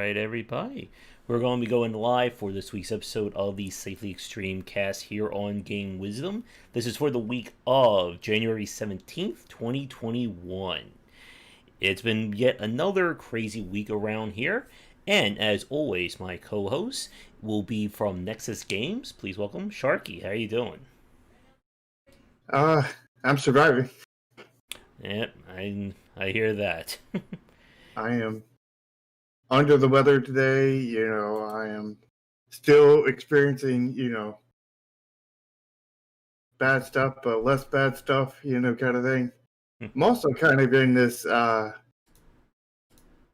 right, everybody. We're going to be going live for this week's episode of the Safely Extreme cast here on Game Wisdom. This is for the week of January 17th, 2021. It's been yet another crazy week around here. And as always, my co-host will be from Nexus Games. Please welcome Sharky. How you doing? Uh, I'm surviving. Yep, I hear that. I am under the weather today. I am still experiencing, bad stuff, but less bad stuff, kind of thing. I'm also kind of in this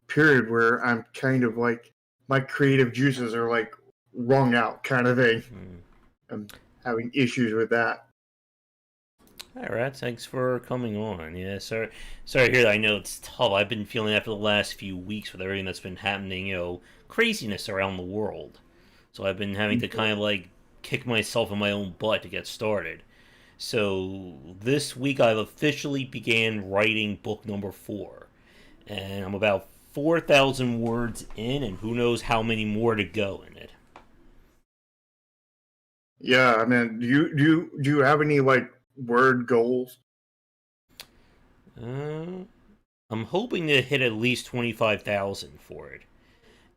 period where I'm kind of like, my creative juices are like wrung out kind of thing. I'm having issues with that. All right, thanks for coming on. Yeah, sorry to hear that. I know it's tough. I've been feeling that for the last few weeks with everything that's been happening, craziness around the world. So I've been having to kind of like kick myself in my own butt to get started. So this week I've officially began writing book number 4. And I'm about 4,000 words in, and who knows how many more to go in it. Yeah, I mean, do you have any like word goals? I'm hoping to hit at least 25,000 for it.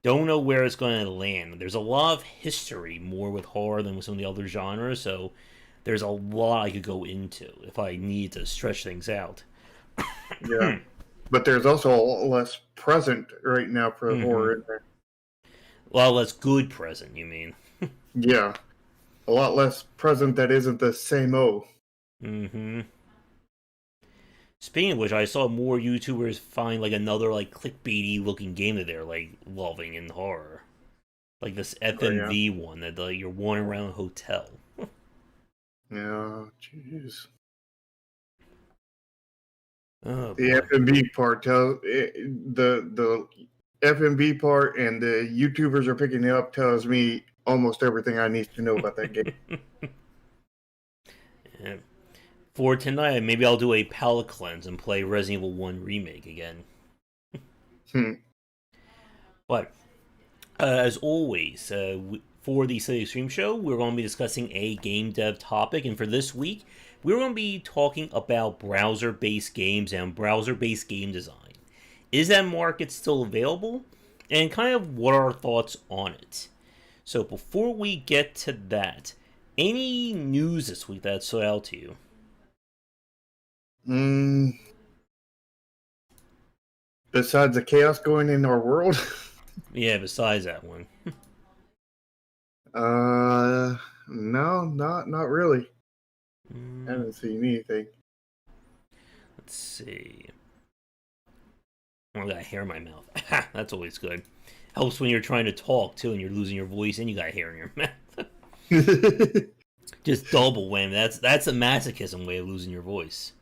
Don't know where it's going to land. There's a lot of history more with horror than with some of the other genres, so there's a lot I could go into if I need to stretch things out. Yeah, but there's also a lot less present right now for horror in there. A lot less good present, you mean? Yeah, a lot less present that isn't the same O. Mm-hmm. Speaking of which, I saw more YouTubers find like another like clickbaity looking game that they're like loving in horror, like this FMV one that like you're wandering around a hotel. Yeah, jeez. Oh, The FMV part tells the FMV part, and the YouTubers are picking it up tells me almost everything I need to know about that game. Yeah. For tonight, maybe I'll do a palate cleanse and play Resident Evil 1 Remake again. But, as always, for the City Stream Show, we're going to be discussing a game dev topic, and for this week, we're going to be talking about browser-based games and browser-based game design. Is that market still available? And kind of what are our thoughts on it? So before we get to that, any news this week that stood out to you? Besides the chaos going in our world? Yeah, besides that one. No, not really. I haven't seen anything. Let's see. Oh, I got hair in my mouth. That's always good. Helps when you're trying to talk, too, and you're losing your voice and you got hair in your mouth. Just double whammy. That's a masochism way of losing your voice.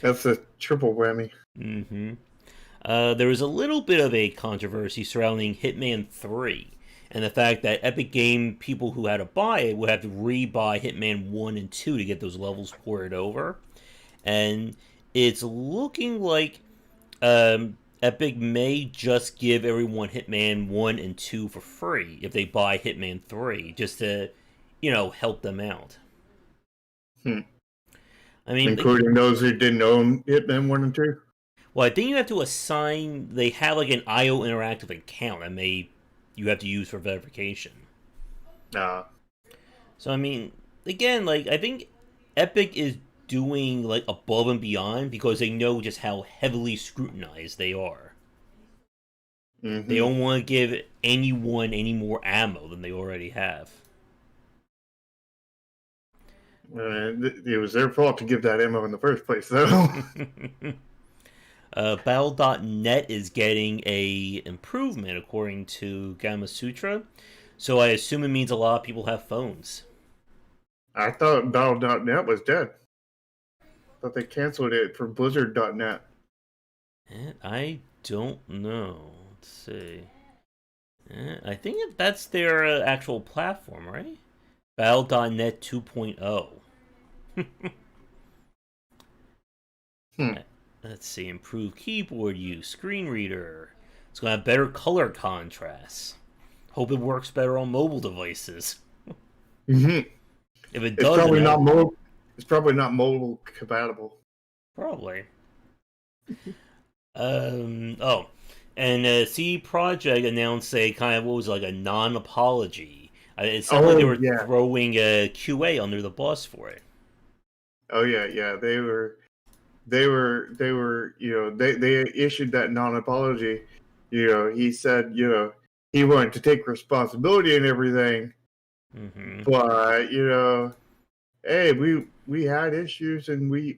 That's a triple whammy. Mm-hmm. There was a little bit of a controversy surrounding Hitman 3, and the fact that Epic Game people who had to buy it would have to re-buy Hitman 1 and 2 to get those levels ported over. And it's looking like Epic may just give everyone Hitman 1 and 2 for free if they buy Hitman 3, just to, help them out. I mean, including those who didn't own Hitman 1 and 2? Well, I think you have to assign, they have like an IO Interactive account that you have to use for verification. So, I mean, again, like, I think Epic is doing, like, above and beyond because they know just how heavily scrutinized they are. They don't want to give anyone any more ammo than they already have. It was their fault to give that ammo in the first place, though. Battle.net is getting a improvement according to Gamma Sutra, so I assume it means a lot of people have phones. I thought Battle.net was dead. I thought they canceled it for Blizzard.net. I don't know. Let's see. I think that's their actual platform, right? Battle.net 2.0. Let's see. Improve keyboard use, screen reader. It's going to have better color contrast. Hope it works better on mobile devices. Hmm. If it It's doesn't, probably not mobile. It's probably not mobile compatible. probably. Oh, and CD Projekt announced a kind of what was like a non-apology. It sounded like they Oh were yeah. throwing a QA under the bus for it. Oh yeah. Yeah. They were. They issued that non-apology. He said, he wanted to take responsibility and everything, Mm-hmm. but hey, we had issues and we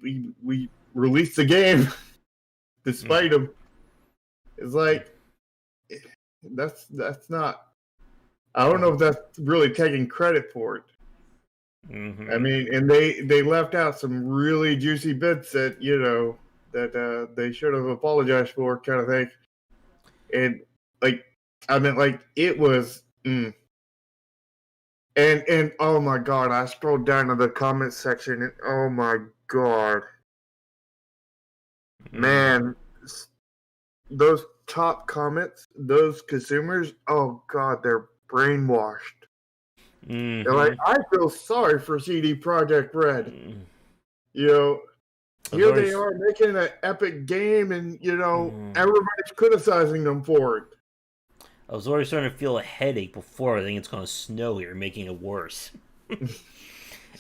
released the game despite them. It's like that's not. I don't know if that's really taking credit for it. I Mm-hmm. mean, and they left out some really juicy bits that they should have apologized for, kind of thing. And like, I mean, like it was. And oh my god, I scrolled down to the comment section and oh my god, Mm-hmm. man, those top comments, those consumers, oh god, they're brainwashed. They're like, Mm-hmm. I feel sorry for CD Projekt Red. Mm-hmm. You know, I was here already, they are making an epic game, and mm, everybody's criticizing them for it. I was already starting to feel a headache before. I think it's going to snow here, making it worse.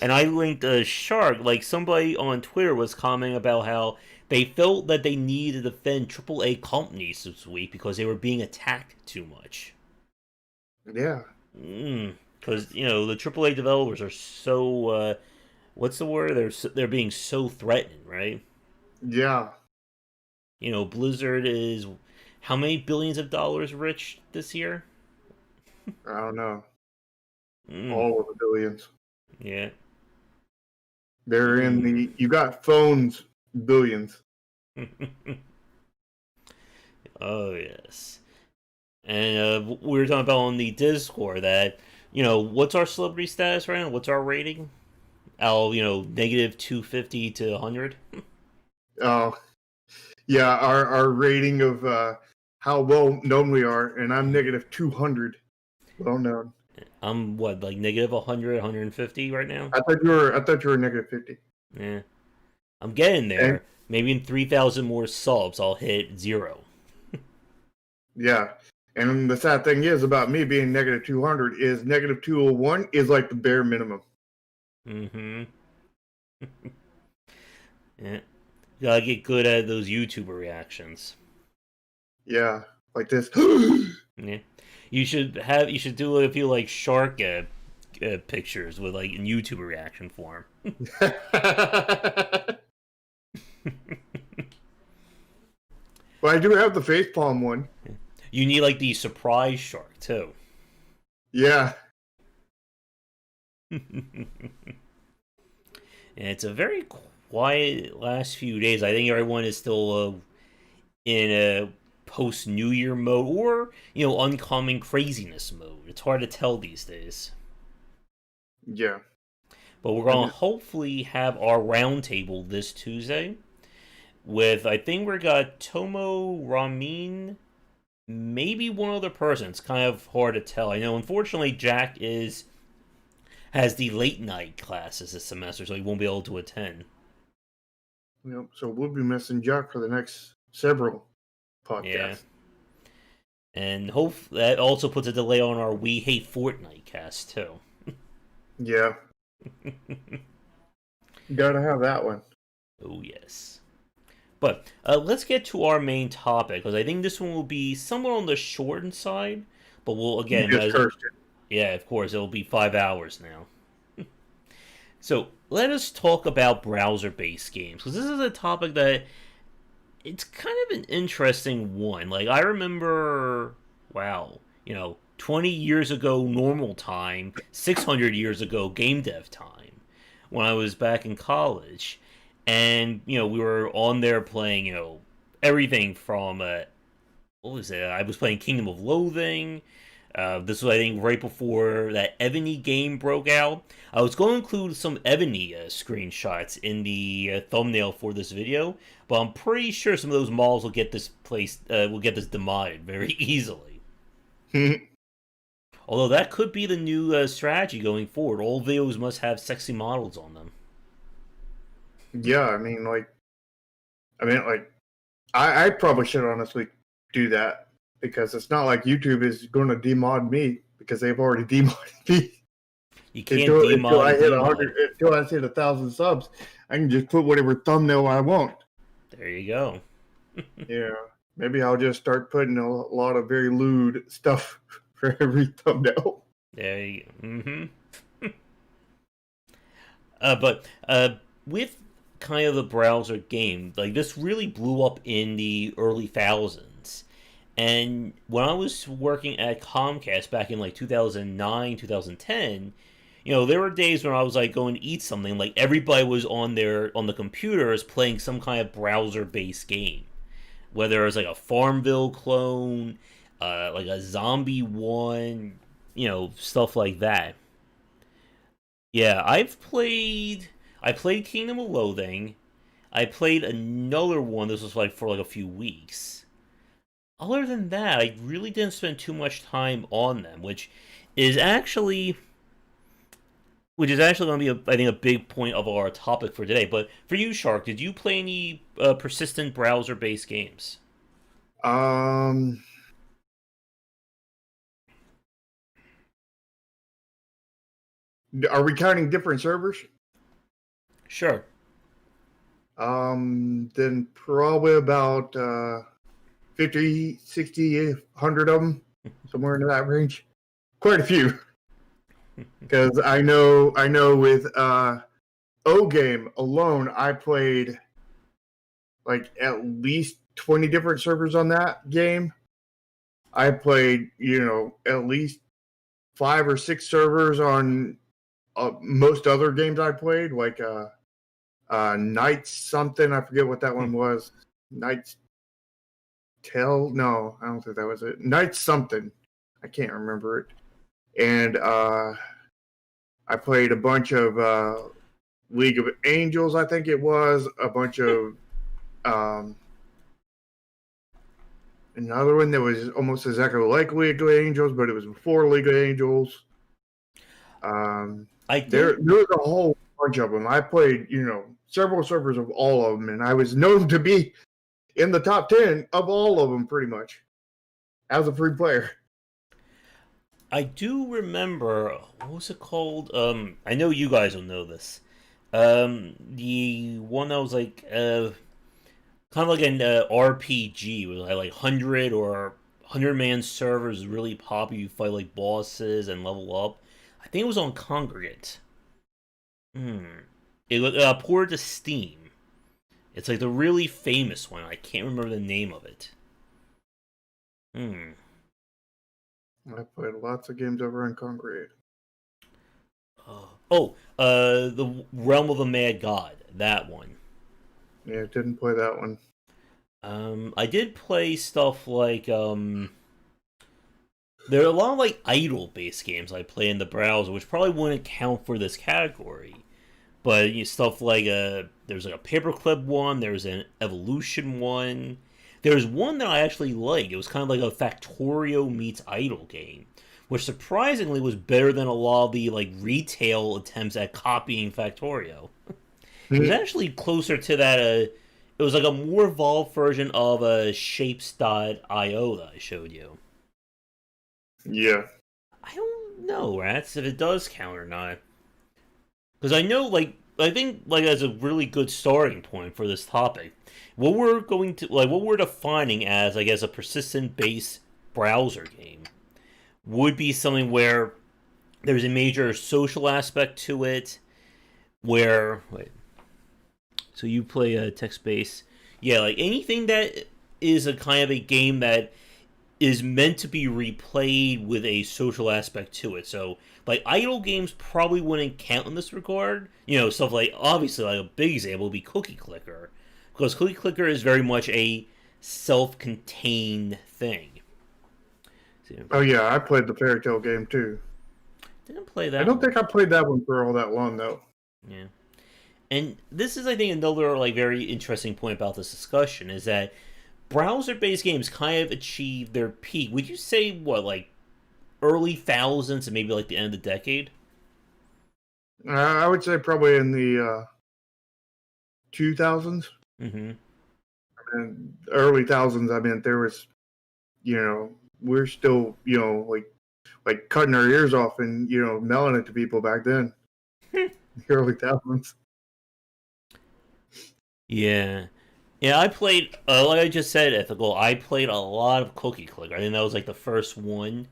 And I linked a shark. Like somebody on Twitter was commenting about how they felt that they needed to defend AAA companies this week because they were being attacked too much. Yeah, Because the AAA developers are so what's the word? They're being so threatened, right? yeah, Blizzard is how many billions of dollars rich this year? I don't know, Mm, all of the billions. yeah. They're in Mm. the. You got phones, billions. Oh yes. And we were talking about on the Discord that what's our celebrity status right now? What's our rating? Negative 250 to 100. Oh, yeah, our rating of how well known we are, and I'm negative 200. Well known. I'm what like negative 100, 150 right now. I thought you were negative 50. Yeah, I'm getting And there. Maybe in 3,000 more subs, I'll hit zero. yeah, and the sad thing is about me being negative 200 is negative 201 is like the bare minimum. Mm-hmm. Yeah, gotta get good at those YouTuber reactions. Yeah, like this. Yeah, you should do a few like shark pictures with like in YouTuber reaction form. But I do have the face palm one. You need like the surprise shark too. Yeah, And it's a very quiet last few days. I think everyone is still in a post New Year mode or uncommon craziness mode. It's hard to tell these days. yeah. But we're I gonna just hopefully have our roundtable this Tuesday with I think we got Tomo Ramin, maybe one other person. It's kind of hard to tell. I know unfortunately Jack has the late night classes this semester, so he won't be able to attend. so we'll be missing Jack for the next several Yeah. podcasts. And hope that also puts a delay on our We Hate Fortnite cast too. Yeah, gotta have that one. Oh yes. But let's get to our main topic because I think this one will be somewhat on the shortened side. But we'll You again, just cursed it. yeah, of course, it'll be 5 hours now. So let us talk about browser-based games because this is a topic that it's kind of an interesting one. Like I remember, wow, 20 years ago normal time, 600 years ago game dev time, when I was back in college, and we were on there playing, everything from what was it? I was playing Kingdom of Loathing. This was, I think, right before that Ebony game broke out. I was going to include some Ebony screenshots in the thumbnail for this video, but I'm pretty sure some of those models will get this demodded very easily. Although that could be the new strategy going forward. All videos must have sexy models on them. Yeah, I mean, I probably should honestly do that because it's not like YouTube is going to demod me because they've already demodded me. You can't Until demod I a hit demod. 100, until I hit 1,000 subs, I can just put whatever thumbnail I want. There you go. Yeah, maybe I'll just start putting a lot of very lewd stuff for every thumbnail. There you go. But with kind of the browser game, like this really blew up in the early thousands. And when I was working at Comcast back in like 2009, 2010, there were days when I was like going to eat something, like everybody was on the computers playing some kind of browser based game. Whether it was like a Farmville clone, like a zombie one, stuff like that. Yeah, I played Kingdom of Loathing. I played another one. This was like for like a few weeks. Other than that, I really didn't spend too much time on them, is actually going to be, I think, a big point of our topic for today. But for you, Shark, did you play any persistent browser-based games? Um, are we counting different servers? Sure. Then probably about 50, 60, 100 of them, somewhere in that range. Quite a few. Because I know with O Game alone, I played like at least 20 different servers on that game. I played, at least 5 or 6 servers on most other games I played, like Knights something. I forget what that one was. Knights Tell? No, I don't think that was it. Knights something. I can't remember it. And I played a bunch of League of Angels, I think it was. A bunch of another one that was almost exactly like League of Angels, but it was before League of Angels. There was a whole bunch of them. I played, several servers of all of them, and I was known to be in the top 10 of all of them, pretty much, as a free player. I do remember, what was it called? I know you guys will know this. The one that was like, kind of like an RPG with like 100 or 100-man servers, really popular. You fight like bosses and level up. I think it was on Congregate. It was ported to Steam. It's like the really famous one. I can't remember the name of it. I played lots of games over on Congregate. The Realm of the Mad God. That one. Yeah, didn't play that one. I did play stuff like there are a lot of like idle-based games I play in the browser, which probably wouldn't count for this category. But stuff like there's like a paperclip one, there's an evolution one. There's one that I actually liked. It was kind of like a Factorio meets idle game, which surprisingly was better than a lot of the like retail attempts at copying Factorio. It was actually closer to that. It was like a more evolved version of Shapes.io that I showed you. Yeah. I don't know, Rats, if it does count or not. Because I know, like, I think, like, as a really good starting point for this topic, what we're defining as, I guess, a persistent-based browser game would be something where there's a major social aspect to it, so you play a text-based, yeah, like, anything that is a kind of a game that is meant to be replayed with a social aspect to it. So, like, idle games probably wouldn't count in this regard. Stuff like, obviously, like, a big example would be Cookie Clicker. Because Cookie Clicker is very much a self-contained thing. Oh yeah, I played the Fairy Tale game too. Didn't play I that don't one. think I played that one for all that long though. Yeah. And this is, I think, another like very interesting point about this discussion is that browser-based games kind of achieved their peak. Would you say what, like early thousands and maybe like the end of the decade? I would say probably in the 2000s Mm-hmm. and early thousands. I mean, there was, we're still, like cutting our ears off and mailing it to people back then, the early thousands. Yeah. Yeah, I played, like I just said, Ethical, I played a lot of Cookie Clicker. I think that was like the first one.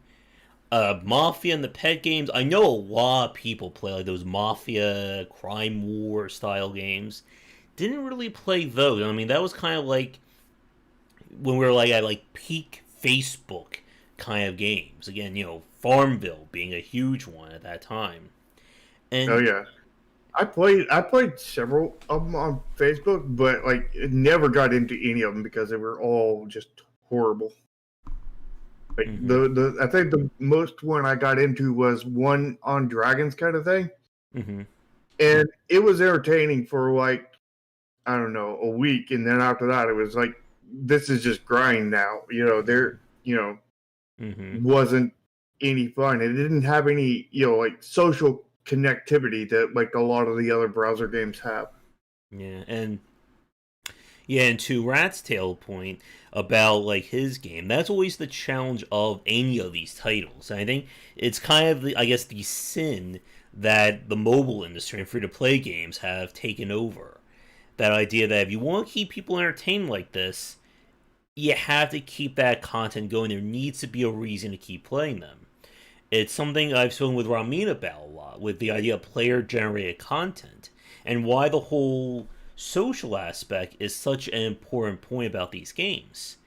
Mafia and the pet games, I know a lot of people play like those Mafia, Crime War style games. Didn't really play those. I mean, that was kind of like when we were like at like peak Facebook kind of games. Again, Farmville being a huge one at that time. Oh And yeah, I played several of them on Facebook, but like never got into any of them because they were all just horrible. Like mm-hmm, the I think the most one I got into was one on dragons kind of thing, mm-hmm, and it was entertaining for like I don't know a week, and then after that it was like this is just grind now. There mm-hmm. wasn't any fun. It didn't have any like social connectivity that like a lot of the other browser games have. Yeah, and yeah, and to Rat's Tail point about like his game, that's always the challenge of any of these titles. And I think it's kind of the, I guess, the sin that the mobile industry and free to play games have taken over. That idea that if you want to keep people entertained like this, you have to keep that content going. There needs to be a reason to keep playing them. It's something I've spoken with Ramin about a lot, with the idea of player generated content, and why the whole social aspect is such an important point about these games.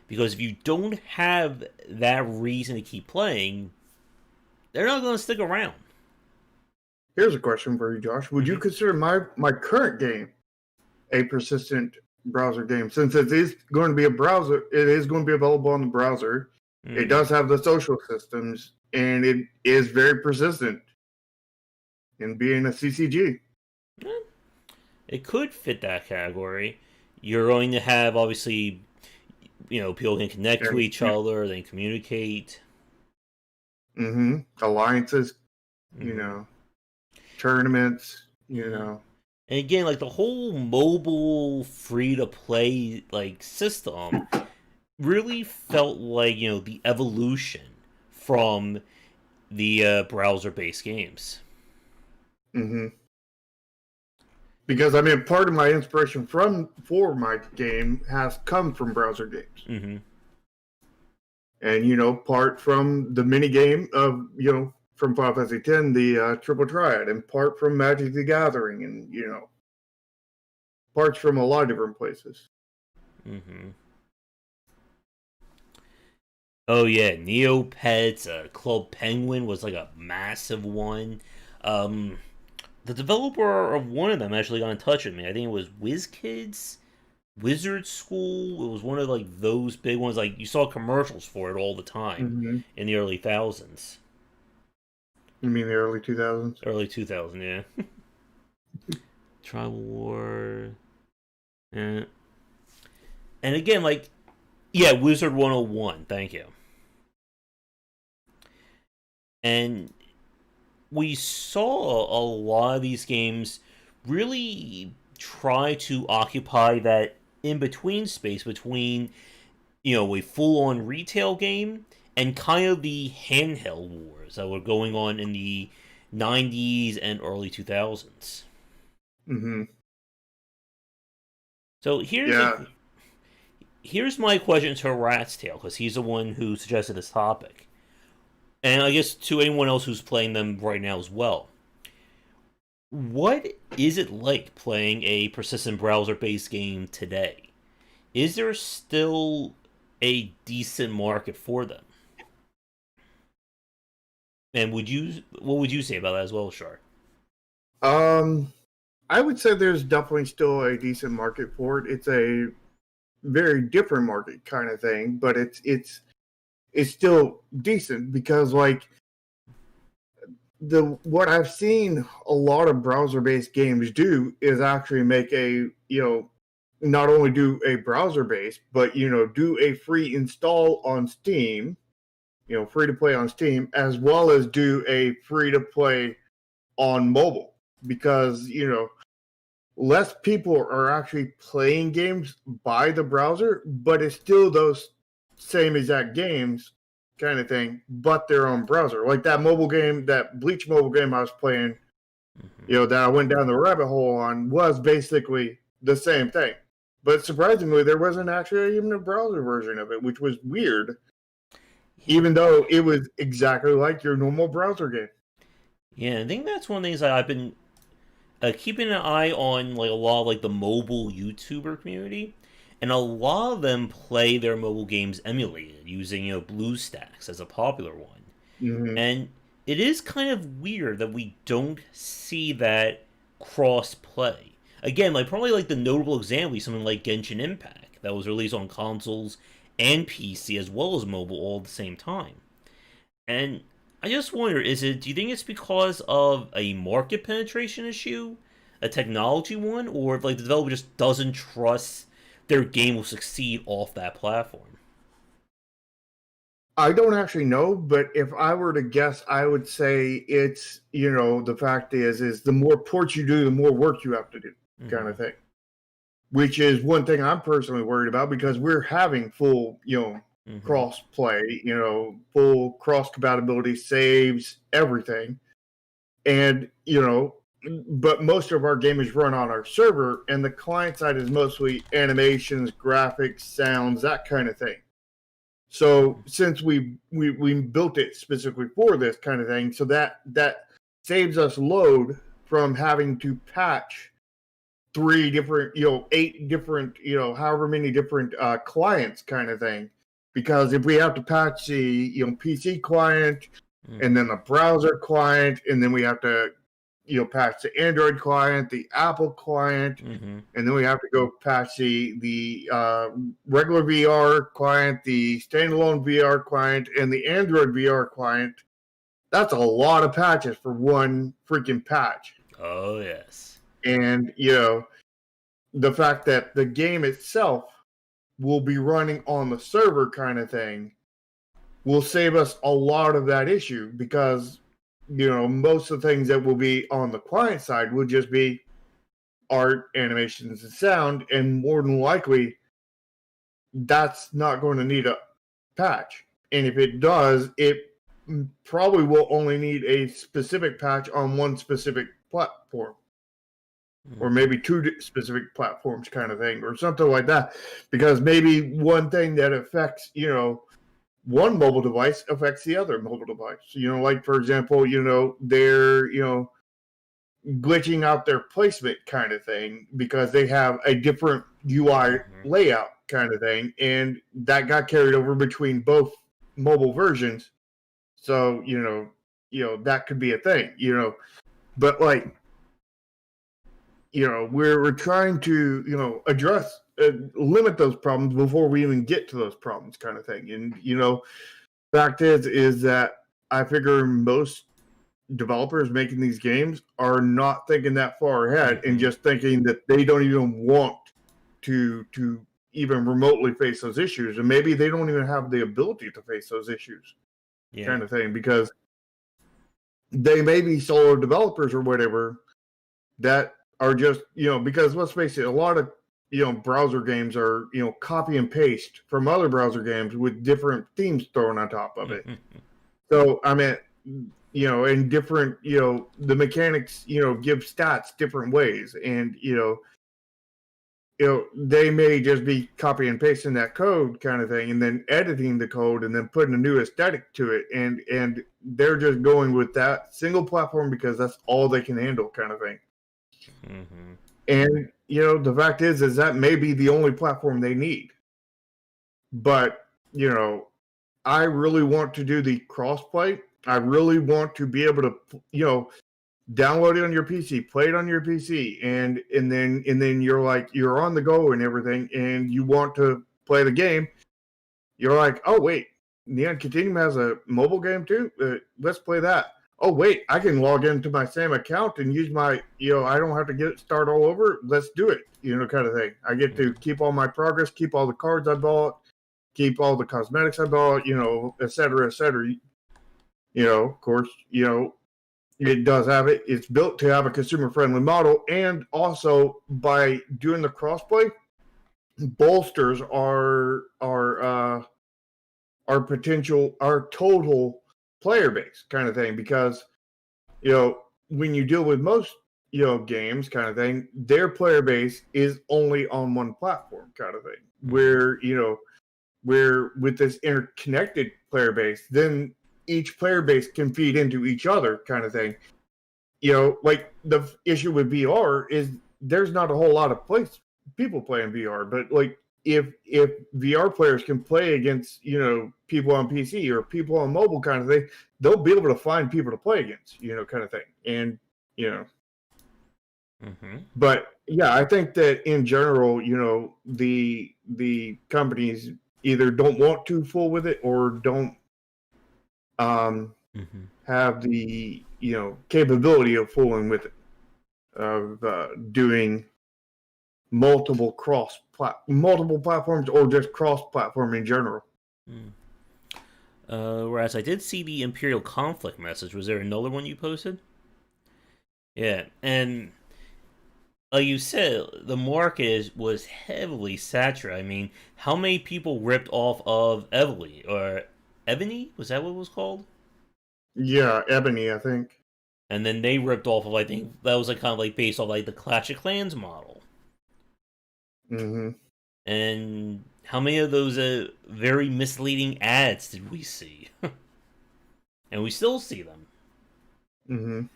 Because if you don't have that reason to keep playing, they're not going to stick around. Here's a question for you, Josh. Would you Mm-hmm. consider my current game a persistent browser game? Since it is going to be a browser, it is going to be available on the browser. It Mm. does have the social systems, and it is very persistent in being a CCG. It could fit that category. You're going to have, obviously, people can connect to And each other, they can communicate. alliances, you Mm-hmm. know, tournaments, Yeah. And again, like the whole mobile free to play like system really felt like the evolution from the browser based games. hmm because I mean, part of my inspiration for my game has come from browser games, Mm-hmm. and part from the mini game of from Final Fantasy X, the Triple Triad, and part from Magic the Gathering, and parts from a lot of different places. Mm-hmm. Oh yeah, Neopets, Club Penguin was like a massive one. Um, the developer of one of them actually got in touch with me. I think it was WizKids, Wizard School. It was one of like those big ones. Like you saw commercials for it all the time Mm-hmm. in the early thousands, You mean the early 2000s? early 2000. Yeah, Tribal War. Eh. And again, like yeah, Wizard 101. Thank you. And we saw a lot of these games really try to occupy that in between space between a full on retail game and kind of the handheld wars that were going on in the 90s and early 2000s. Mm-hmm. So Yeah. here's my question to Rat's Tail because he's the one who suggested this topic, and I guess to anyone else who's playing them right now as well. What is it like playing a persistent browser based game today? Is there still a decent market for them? And what would you say about that as well, Shar? Um, I would say there's definitely still a decent market for it. It's a very different market kind of thing, but is still decent because like what I've seen a lot of browser-based games do is actually make not only do a browser-based, but do a free install on Steam, free to play on Steam, as well as do a free to play on mobile because less people are actually playing games by the browser, but it's still those same exact games kind of thing, but their own browser. Like that mobile game, that Bleach mobile game I was playing, that I went down the rabbit hole on was basically the same thing. But surprisingly, there wasn't actually even a browser version of it, which was weird, even though it was exactly like your normal browser game. Yeah, I think that's one of the things that I've been keeping an eye on, like a lot of like the mobile YouTuber community, and a lot of them play their mobile games emulated using BlueStacks as a popular one, Mm-hmm. and it is kind of weird that we don't see that cross play. Again, like probably like the notable example is something like Genshin Impact that was released on consoles and PC as well as mobile all at the same time. And I just wonder, do you think it's because of a market penetration issue, a technology one, or if like the developer just doesn't trust their game will succeed off that platform? I don't actually know, but if I were to guess, I would say it's, the fact is the more ports you do, the more work you have to do, kind of thing. Which is one thing I'm personally worried about because we're having full, cross play, full cross compatibility, saves, everything. And, but most of our game is run on our server, and the client side is mostly animations, graphics, sounds, that kind of thing. So since we built it specifically for this kind of thing, so that saves us load from having to patch 3 different, 8 different, however many different clients kind of thing. Because if we have to patch the PC client and then the browser client, and then we have to patch the Android client, the Apple client, and then we have to go patch the regular VR client, the standalone VR client, and the Android VR client. That's a lot of patches for one freaking patch. Oh yes. And the fact that the game itself will be running on the server kind of thing will save us a lot of that issue because most of the things that will be on the client side will just be art, animations, and sound, and more than likely that's not going to need a patch. And if it does, it probably will only need a specific patch on one specific platform. Or maybe 2 specific platforms kind of thing, or something like that. Because maybe one thing that affects, one mobile device affects the other mobile device. Like, for example, they're, glitching out their placement kind of thing because they have a different UI layout kind of thing. And that got carried over between both mobile versions. So, that could be a thing, But, like, we're trying to, address, limit those problems before we even get to those problems kind of thing. And, fact is that I figure most developers making these games are not thinking that far ahead and just thinking that they don't even want to even remotely face those issues. And maybe they don't even have the ability to face those issues kind of thing because they may be solo developers or whatever that are just, because let's face it, a lot of, browser games are, copy and paste from other browser games with different themes thrown on top of it. So, I mean, and different, the mechanics, give stats different ways. And, they may just be copy and pasting that code kind of thing and then editing the code and then putting a new aesthetic to it. And they're just going with that single platform because that's all they can handle kind of thing. And, the fact is that may be the only platform they need. But, I really want to do the crossplay. I really want to be able to, download it on your PC, play it on your PC, and then you're on the go and everything, and you want to play the game. You're like, oh wait, Neon Continuum has a mobile game too. Let's play that. Oh wait, I can log into my same account and use my, I don't have to start all over. Let's do it, kind of thing. I get to keep all my progress, keep all the cards I bought, keep all the cosmetics I bought, et cetera, et cetera. Of course, it does have it. It's built to have a consumer-friendly model, and also by doing the crossplay, bolsters our total player base kind of thing, because when you deal with most games kind of thing, their player base is only on one platform kind of thing, where with this interconnected player base, then each player base can feed into each other kind of thing. Like the issue with VR is there's not a whole lot of people playing VR, but like if VR players can play against people on PC or people on mobile kind of thing, they'll be able to find people to play against, kind of thing. And but yeah, I think that in general, the companies either don't want to fool with it or don't have the capability of fooling with it, of doing multiple platforms or just cross-platform in general. Whereas I did see the Imperial Conflict message. Was there another one you posted? Yeah, and like you said, the market was heavily saturated. I mean, how many people ripped off of Evely or Ebony? Was that what it was called? Yeah, Ebony, I think. And then they ripped off of, I think that was like kind of like based off like the Clash of Clans model. And how many of those very misleading ads did we see? And we still see them.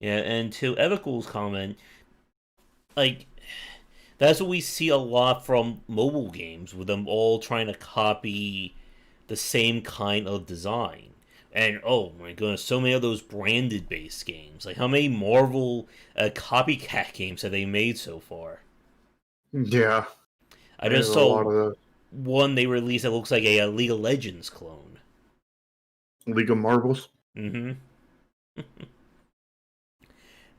Yeah, and to Evicle's comment, like, that's what we see a lot from mobile games, with them all trying to copy the same kind of design. And oh my goodness, so many of those branded based games. Like, how many Marvel copycat games have they made so far? Yeah. I just saw one they released that looks like a League of Legends clone. League of Marvels?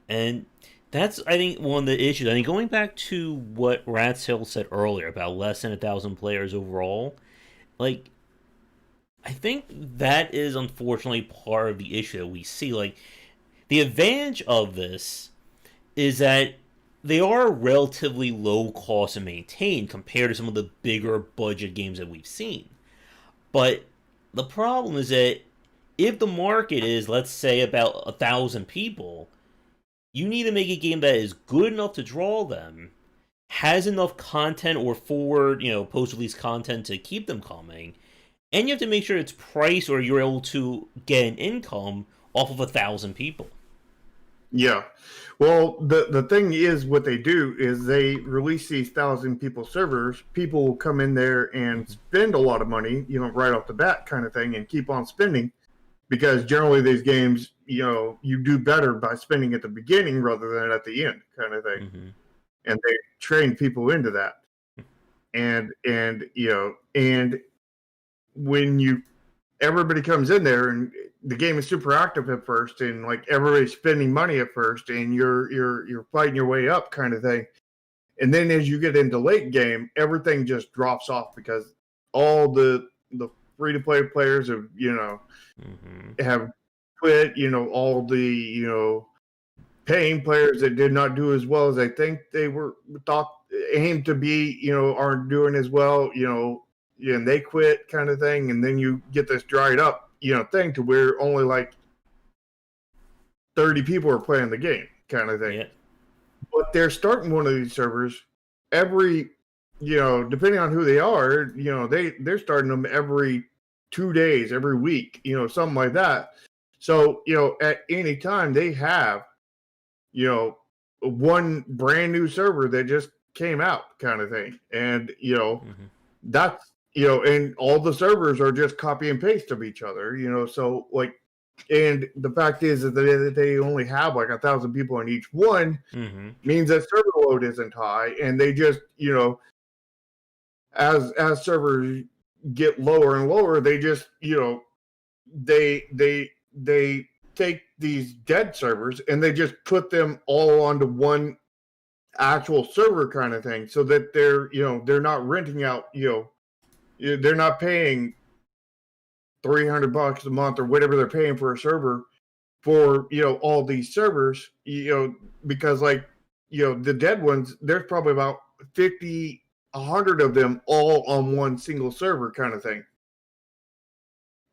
And that's, I think, one of the issues. I mean, going back to what Ratsail said earlier about less than 1,000 players overall, like, I think that is unfortunately part of the issue that we see. Like, the advantage of this is that they are relatively low cost to maintain compared to some of the bigger budget games that we've seen. But the problem is that if the market is, let's say, about 1,000 people, you need to make a game that is good enough to draw them, has enough content or forward, post-release content to keep them coming, and you have to make sure it's priced or you're able to get an income off of 1,000 people. Yeah. Well, the thing is, what they do is they release these 1,000 people servers. People will come in there and spend a lot of money, right off the bat kind of thing, and keep on spending, because generally these games, you do better by spending at the beginning rather than at the end kind of thing. And they train people into that. And when everybody comes in there and the game is super active at first, and like everybody's spending money at first, and you're fighting your way up kind of thing. And then as you get into late game, everything just drops off because all the free to play players have have quit. All the paying players that did not do as well as I think they were aimed to be, aren't doing as well. And they quit kind of thing, and then you get this dried up thing to where only like 30 people are playing the game kind of thing. But they're starting one of these servers every, depending on who they are, they're starting them every 2 days, every week, something like that. So, at any time they have, one brand new server that just came out kind of thing. And, that's, and all the servers are just copy and paste of each other, so like, and the fact is that they only have like 1,000 people in each one, means that server load isn't high, and they just, as servers, get lower and lower, they just they take these dead servers and they just put them all onto one actual server kind of thing, so that they're not renting out, they're not paying $300 a month or whatever they're paying for a server for all these servers, because the dead ones, there's probably about 50, 100 of them all on one single server kind of thing,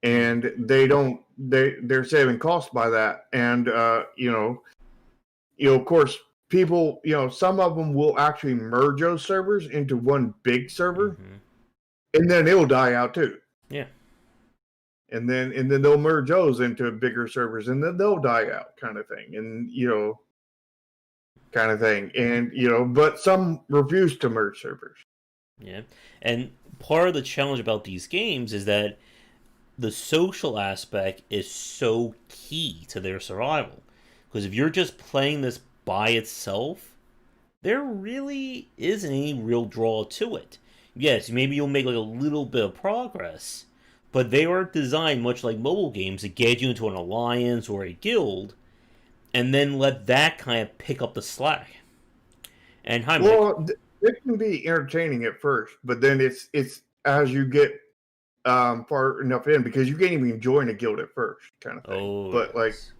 and they're saving costs by that. And of course, people, some of them will actually merge those servers into one big server, and then it'll die out too. Yeah. And then they'll merge those into bigger servers, and then they'll die out, kind of thing. And kind of thing. And but some refuse to merge servers. Yeah. And part of the challenge about these games is that the social aspect is so key to their survival. Because if you're just playing this by itself, there really isn't any real draw to it. Yes, maybe you'll make like a little bit of progress, but they are designed much like mobile games to get you into an alliance or a guild, and then let that kind of pick up the slack. And it can be entertaining at first, but then it's as you get far enough in, because you can't even join a guild at first, kind of thing. Oh, but yes.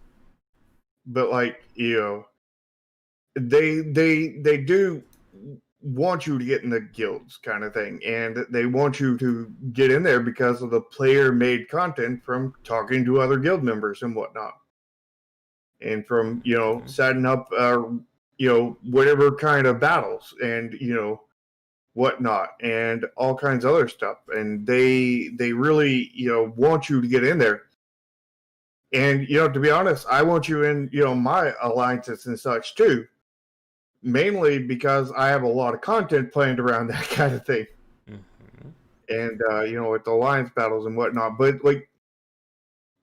They do want you to get in the guilds, kind of thing, and they want you to get in there because of the player-made content from talking to other guild members and whatnot, and from setting up whatever kind of battles and whatnot, and all kinds of other stuff. And they really want you to get in there. And to be honest, I want you in my alliances and such too, mainly because I have a lot of content planned around that kind of thing. And with the alliance battles and whatnot. But like,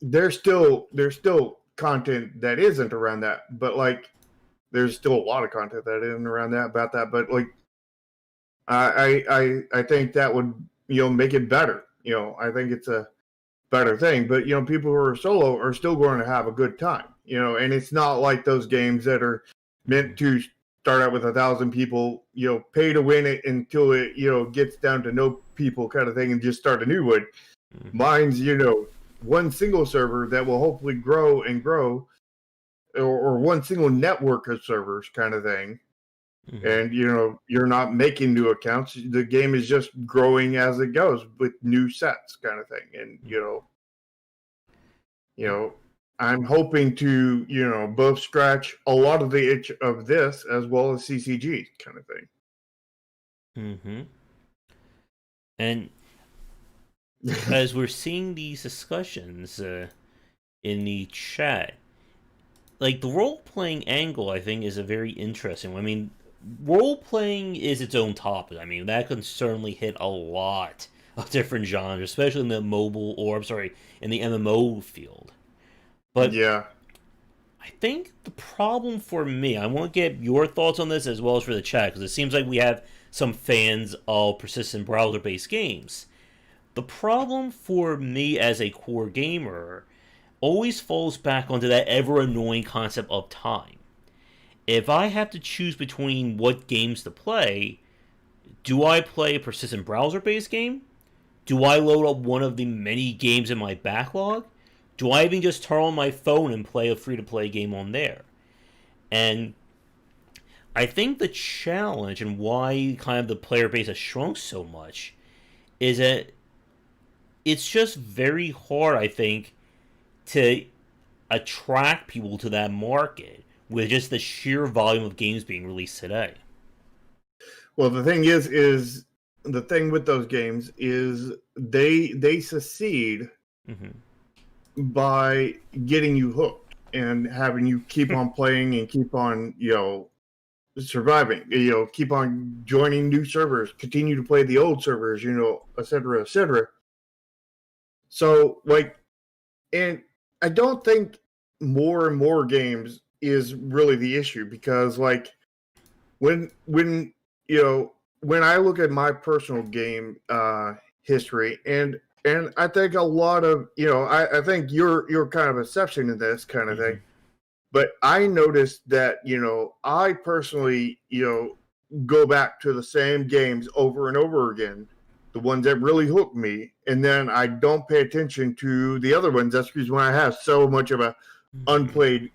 there's still content that isn't around that, but like, there's still a lot of content that isn't around that about that. But like, I think that would make it better. I think it's a better thing. But people who are solo are still going to have a good time. And it's not like those games that are meant to start out with 1,000 people, pay to win it until it gets down to no people, kind of thing, and just start a new one. Mine's one single server that will hopefully grow and grow, or one single network of servers, kind of thing. And you're not making new accounts. The game is just growing as it goes with new sets, kind of thing. And I'm hoping to both scratch a lot of the itch of this as well as CCG, kind of thing. And as we're seeing these discussions in the chat, like, the role-playing angle, I think, is a very interesting one. I mean, role-playing is its own topic. I mean, that can certainly hit a lot of different genres, especially in the mobile, or I'm sorry, in the MMO field. But yeah, I think the problem for me, I want to get your thoughts on this as well as for the chat, because it seems like we have some fans of persistent browser-based games. The problem for me as a core gamer always falls back onto that ever-annoying concept of time. If I have to choose between what games to play, do I play a persistent browser-based game? Do I load up one of the many games in my backlog? Do I even just turn on my phone and play a free-to-play game on there? And I think the challenge and why kind of the player base has shrunk so much is that it's just very hard, I think, to attract people to that market with just the sheer volume of games being released today. Well, the thing is the thing with those games is they succeed by getting you hooked and having you keep on playing and keep on surviving, keep on joining new servers, continue to play the old servers, et cetera, et cetera. So like, and I don't think more and more games is really the issue, because like, when I look at my personal game history, and I think a lot of I think you're kind of a exception to this kind of thing. Mm-hmm. But I noticed that I personally go back to the same games over and over again, the ones that really hook me, and then I don't pay attention to the other ones. That's because when I have so much of a Mm-hmm. unplayed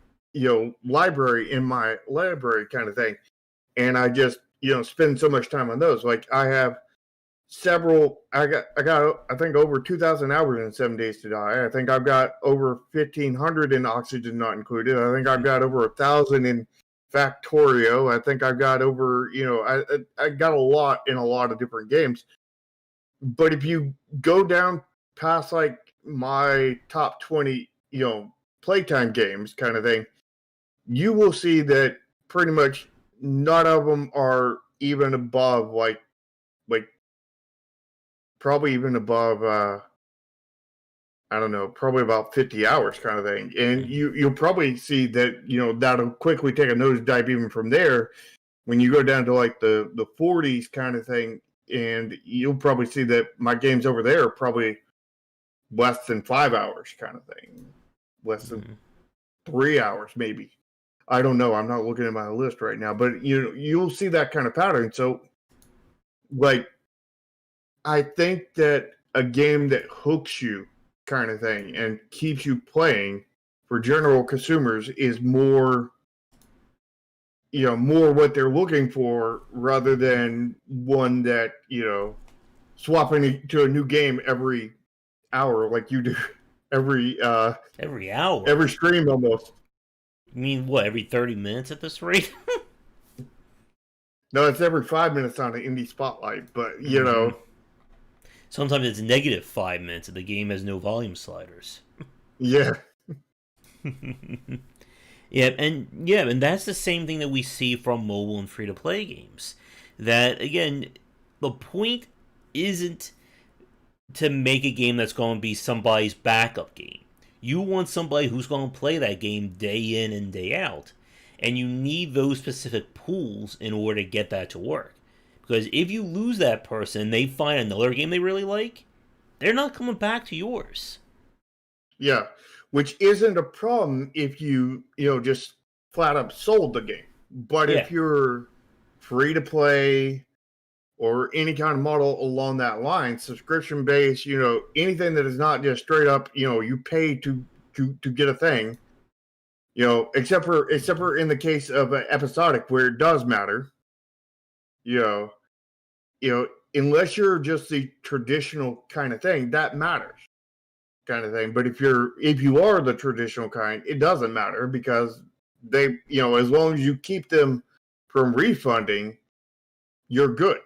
library in my library kind of thing, and I just spend so much time on those. Like I have several. I got I think over 2,000 hours in 7 Days to Die. I think I've got over 1,500 in Oxygen Not Included. I think I've got over 1,000 in Factorio. I think I've got over I got a lot in a lot of different games. But if you go down past like my top 20 playtime games kind of thing, you will see that pretty much none of them are even above like probably even above I don't know, probably about 50 hours kind of thing. And you'll probably see that that'll quickly take a nosedive even from there when you go down to like the 40s kind of thing. And you'll probably see that my games over there are probably less than 5 hours kind of thing, less than Mm-hmm. 3 hours maybe. I don't know. I'm not looking at my list right now, but you'll see that kind of pattern. So like I think that a game that hooks you kind of thing and keeps you playing for general consumers is more more what they're looking for rather than one that swapping to a new game every hour like you do every Every hour. every stream almost. You mean what? Every 30 minutes at this rate? No, it's every 5 minutes on the indie spotlight, but Mm-hmm. Sometimes it's -5 minutes if the game has no volume sliders. yeah. Yeah, and that's the same thing that we see from mobile and free to play games. That again, the point isn't to make a game that's going to be somebody's backup game. You want somebody who's going to play that game day in and day out, and you need those specific pools in order to get that to work. Because if you lose that person, they find another game they really like, they're not coming back to yours. Yeah, which isn't a problem if just flat up sold the game. But Yeah. if you're free to play or any kind of model along that line, subscription based, anything that is not just straight up, you pay to get a thing, except for in the case of episodic where it does matter, you know, unless you're just the traditional kind of thing, that matters kind of thing. But if you are the traditional kind, it doesn't matter because they, as long as you keep them from refunding, you're good,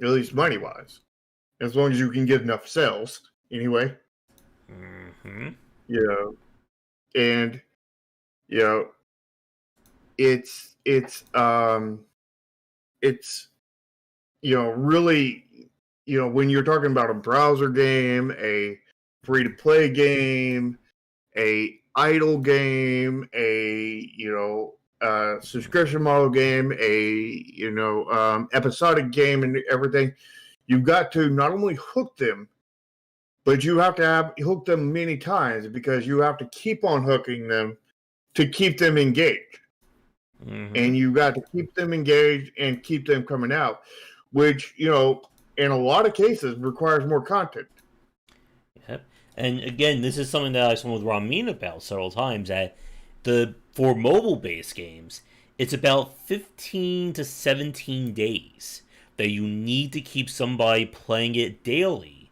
at least money wise. As long as you can get enough sales, anyway. Mm-hmm. You know, and you know, it's really when you're talking about a browser game, a free to play game, a idle game, a subscription model game, a episodic game, and everything. You've got to not only hook them, but you have to hook them many times because you have to keep on hooking them to keep them engaged. Mm-hmm. And you got to keep them engaged and keep them coming out, which in a lot of cases requires more content. Yep. And again, this is something that I spoke with Ramin about several times. That for mobile based games, it's about 15 to 17 days that you need to keep somebody playing it daily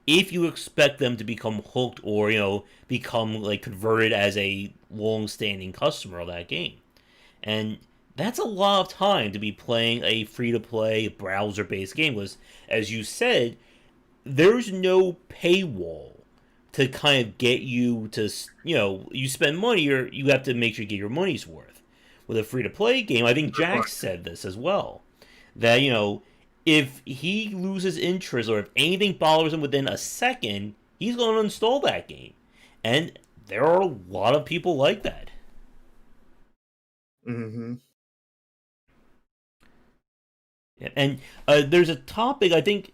if you expect them to become hooked or become like converted as a long standing customer of that game. And that's a lot of time to be playing a free to play browser based game. Was, as you said, there's no paywall to kind of get you to, you spend money or you have to make sure you get your money's worth. With a free to play game, I think Jack said this as well. That, if he loses interest or if anything bothers him within a second, he's going to install that game. And there are a lot of people like that. Mm-hmm. And there's a topic, I think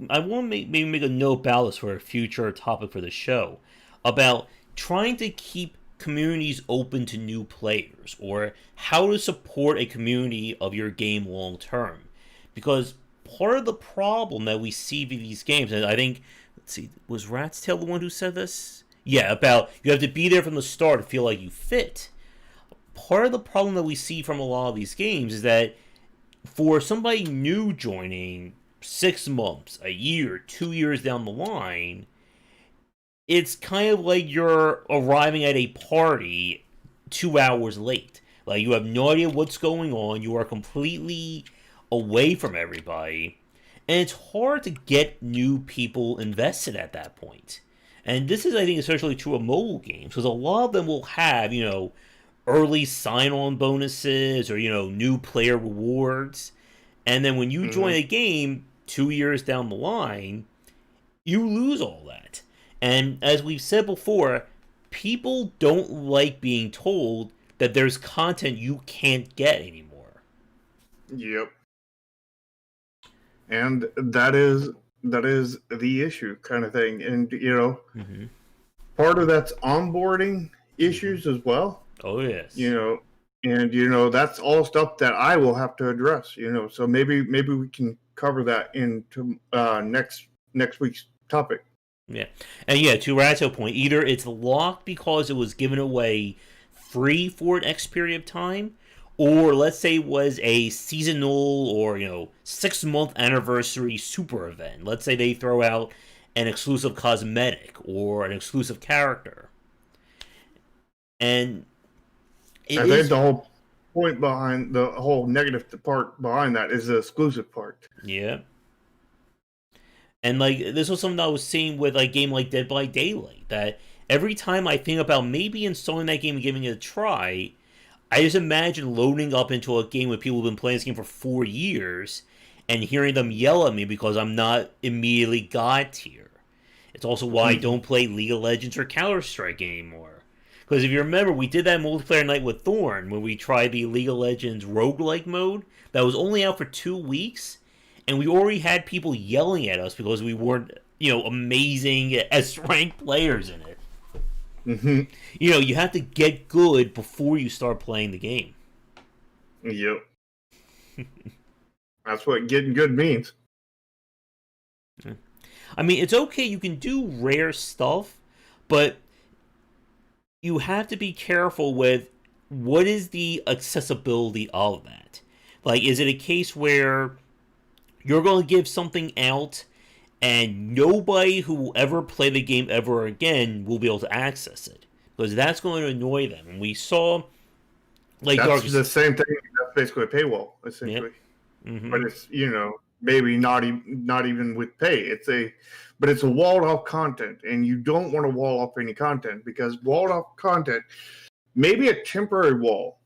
I want to maybe make a note about this for a future topic for the show about trying to keep communities open to new players or how to support a community of your game long term. Because part of the problem that we see with these games, and I think, let's see, was Rat's Tail the one who said this? Yeah, about you have to be there from the start to feel like you fit. Part of the problem that we see from a lot of these games is that for somebody new joining 6 months, a year, 2 years down the line, it's kind of like you're arriving at a party 2 hours late. Like you have no idea what's going on. You are completely away from everybody. And it's hard to get new people invested at that point. And this is, I think, especially true of mobile games, because a lot of them will have, early sign on bonuses or, new player rewards. And then when you join Mm-hmm. a game 2 years down the line, you lose all that. And as we've said before, people don't like being told that there's content you can't get anymore. Yep. And that is the issue kind of thing. And Mm-hmm. part of that's onboarding Mm-hmm. issues as well. Oh, You yes. know, and that's all stuff that I will have to address. So maybe we can cover that into next week's topic. Yeah. And yeah, to Rat's point, either it's locked because it was given away free for an X period of time, or let's say it was a seasonal or, 6 month anniversary super event. Let's say they throw out an exclusive cosmetic or an exclusive character. And it I think is, the whole point behind the whole negative part behind that is the exclusive part. yeah. And like this was something I was seeing with a game like Dead by Daylight. That every time I think about maybe installing that game and giving it a try, I just imagine loading up into a game with people who've been playing this game for 4 years and hearing them yell at me because I'm not immediately god tier. It's also why I Mm-hmm. don't play League of Legends or Counter Strike anymore. Because if you remember, we did that multiplayer night with Thorn when we tried the League of Legends roguelike mode that was only out for 2 weeks, and we already had people yelling at us because we weren't, amazing S rank players in it. Mm-hmm. You have to get good before you start playing the game. Yep. That's what getting good means. I mean, it's okay, you can do rare stuff, but you have to be careful with what is the accessibility of that. Like, is it a case where you're going to give something out and nobody who will ever play the game ever again will be able to access it? Because that's going to annoy them. And we saw, like, That's Darkest. the same thing. That's basically a paywall, Yep. essentially. But Mm-hmm. it's maybe not even with pay. But it's a walled off content, and you don't want to wall off any content because walled off content, maybe a temporary wall,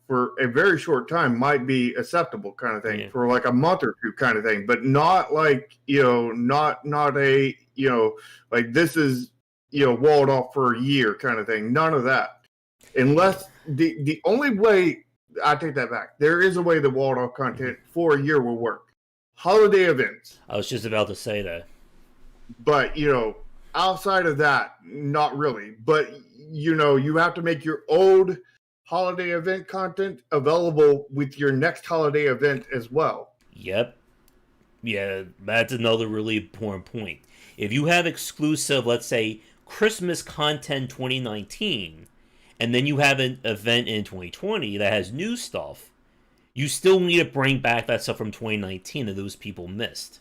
for a very short time might be acceptable kind of thing Yeah. for like a month or two kind of thing, but not like not a like this is walled off for a year kind of thing. None of that, Yeah. unless the only way I take that back. There is a way that walled off content for a year will work. Holiday events, I was just about to say that. but outside of that, not really. But you have to make your old holiday event content available with your next holiday event as well. Yep. Yeah, that's another really important point. If you have exclusive, let's say, Christmas content 2019, and then you have an event in 2020 that has new stuff, you still need to bring back that stuff from 2019 that those people missed.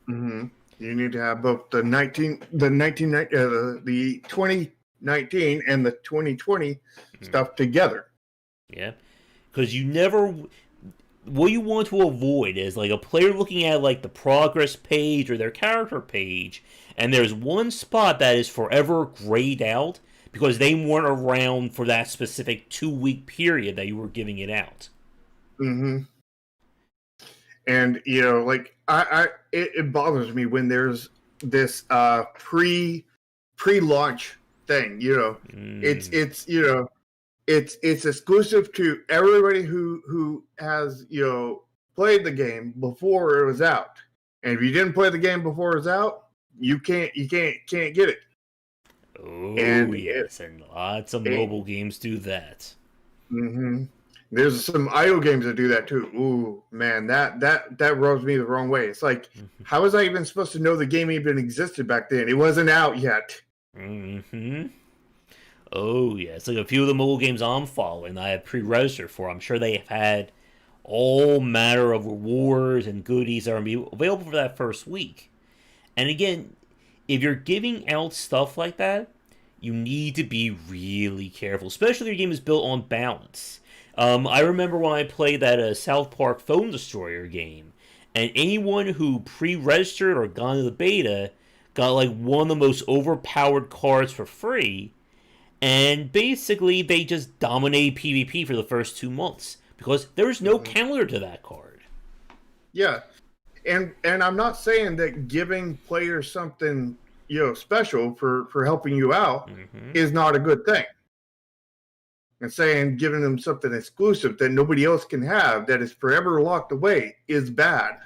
Mm-hmm. You need to have both the 2019 and the 2020 Mm, stuff together. yeah, because you never. What you want to avoid is like a player looking at like the progress page or their character page, and there's one spot that is forever grayed out because they weren't around for that specific 2 week period that you were giving it out. Mm-hmm. And like it bothers me when there's this pre-launch thing. It's Mm, it's it's exclusive to everybody who has played the game before it was out, and if you didn't play the game before it was out, you can't get it. Oh, And yes, and lots of it mobile games do that. mm-hmm. There's some idle games that do that too. Ooh, man, that rubs me the wrong way. It's like, how was I even supposed to know the game even existed back then? It wasn't out yet. Mm-hmm. Oh, yes, like a few of the mobile games I'm following, I have pre-registered for. I'm sure they have had all manner of rewards and goodies that are available for that first week. And again, if you're giving out stuff like that, you need to be really careful, especially if your game is built on balance. I remember when I played that South Park Phone Destroyer game, and anyone who pre-registered or got into the beta got like one of the most overpowered cards for free, and basically they just dominated PvP for the first 2 months because there's no Mm-hmm. counter to that card. Yeah, and I'm not saying that giving players something special for helping you out Mm-hmm. is not a good thing. And saying giving them something exclusive that nobody else can have that is forever locked away is bad.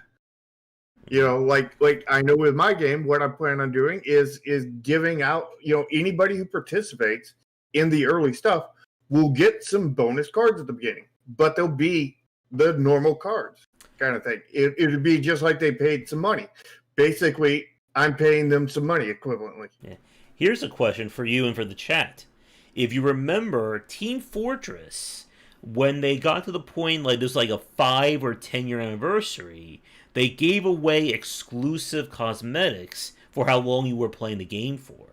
Like I know with my game, what I plan on doing is giving out, anybody who participates in the early stuff will get some bonus cards at the beginning, but they'll be the normal cards kind of thing. It'd be just like they paid some money. Basically, I'm paying them some money equivalently. Yeah. Here's a question for you and for the chat. If you remember Team Fortress, when they got to the point like this, like a 5 or 10 year anniversary, they gave away exclusive cosmetics for how long you were playing the game for.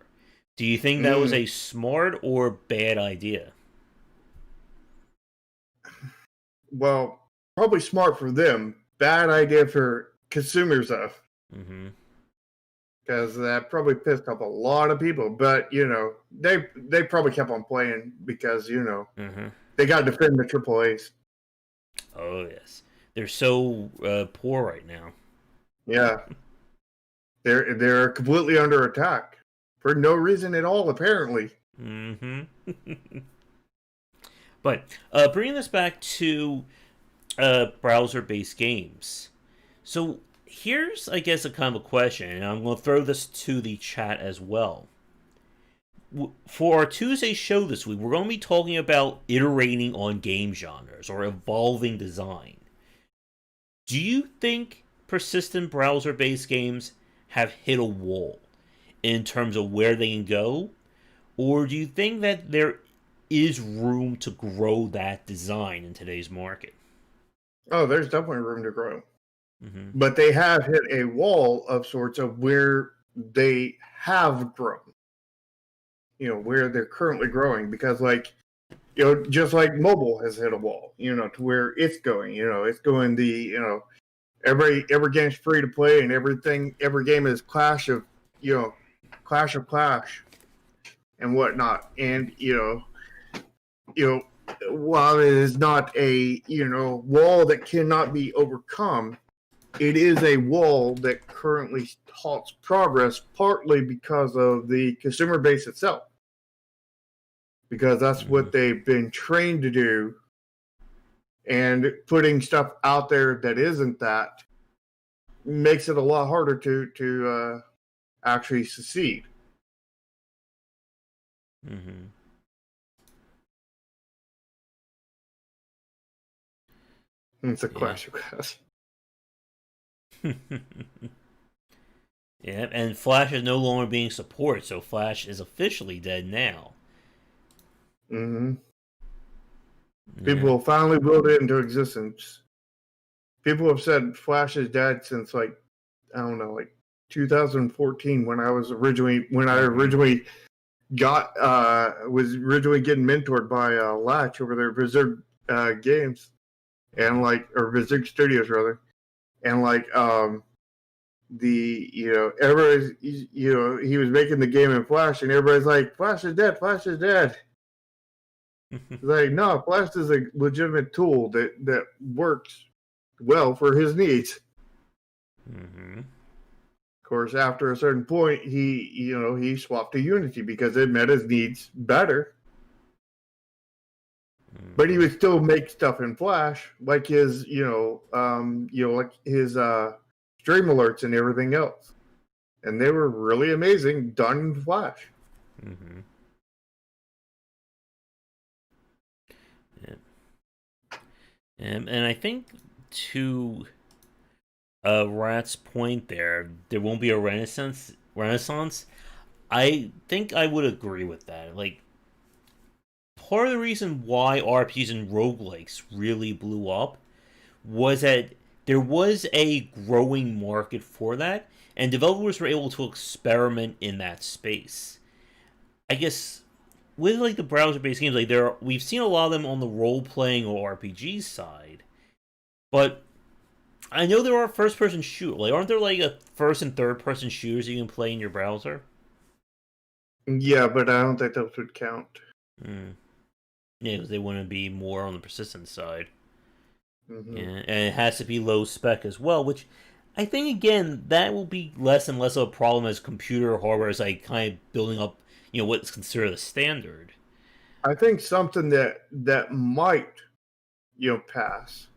Do you think that was Mm, a smart or bad idea? well, probably smart for them. Bad idea for consumers, though, Mm-hmm. because that probably pissed off a lot of people. But they probably kept on playing because Mm-hmm. they got to defend the Triple A's. Oh yes, they're so poor right now. Yeah, they're completely under attack for no reason at all, apparently. Mm-hmm. But bringing this back to browser-based games. So here's, I guess, a kind of a question, and I'm going to throw this to the chat as well. For our Tuesday show this week, we're going to be talking about iterating on game genres or evolving design. Do you think persistent browser-based games have hit a wall in terms of where they can go, or do you think that there is room to grow that design in today's market? Oh, there's definitely room to grow. Mm-hmm. But they have hit a wall of sorts of where they have grown, where they're currently growing, because just like mobile has hit a wall, to where it's going, it's going every game's free to play and every game is clash of clash and whatnot. And, while it is not a, wall that cannot be overcome, it is a wall that currently halts progress, partly because of the consumer base itself. Because that's Mm-hmm. what they've been trained to do. And putting stuff out there that isn't that makes it a lot harder to actually succeed. Mm-hmm. And it's a Yeah. clash of class. Yeah, and Flash is no longer being supported, so Flash is officially dead now. Mm-hmm. Yeah. People finally willed it into existence. People have said Flash is dead since I don't know, 2014 when I originally got was originally getting mentored by Latch over there, Blizzard Games, and or Blizzard Studios rather, and everybody's he was making the game in Flash, and everybody's like, Flash is dead, Flash is dead. It's like, no, Flash is a legitimate tool that works well for his needs. Mm-hmm. Of course, after a certain point, he swapped to Unity because it met his needs better. But he would still make stuff in Flash, like his like his stream alerts and everything else. And they were really amazing, done in Flash. Mm-hmm. Yeah. And I think to Rat's point there won't be a renaissance. I think I would agree with that. Like, part of the reason why RPGs and roguelikes really blew up was that there was a growing market for that, and developers were able to experiment in that space. I guess with like the browser-based games, like we've seen a lot of them on the role-playing or RPG side, but I know there are first-person shooters. Like, aren't there like a first and third-person shooters you can play in your browser? Yeah, but I don't think those would count. Mm. Yeah, because they want to be more on the persistent side. Mm-hmm. Yeah, and it has to be low spec as well, which I think again that will be less and less of a problem as computer hardware is like kind of building up, what's considered a standard. I think something that might pass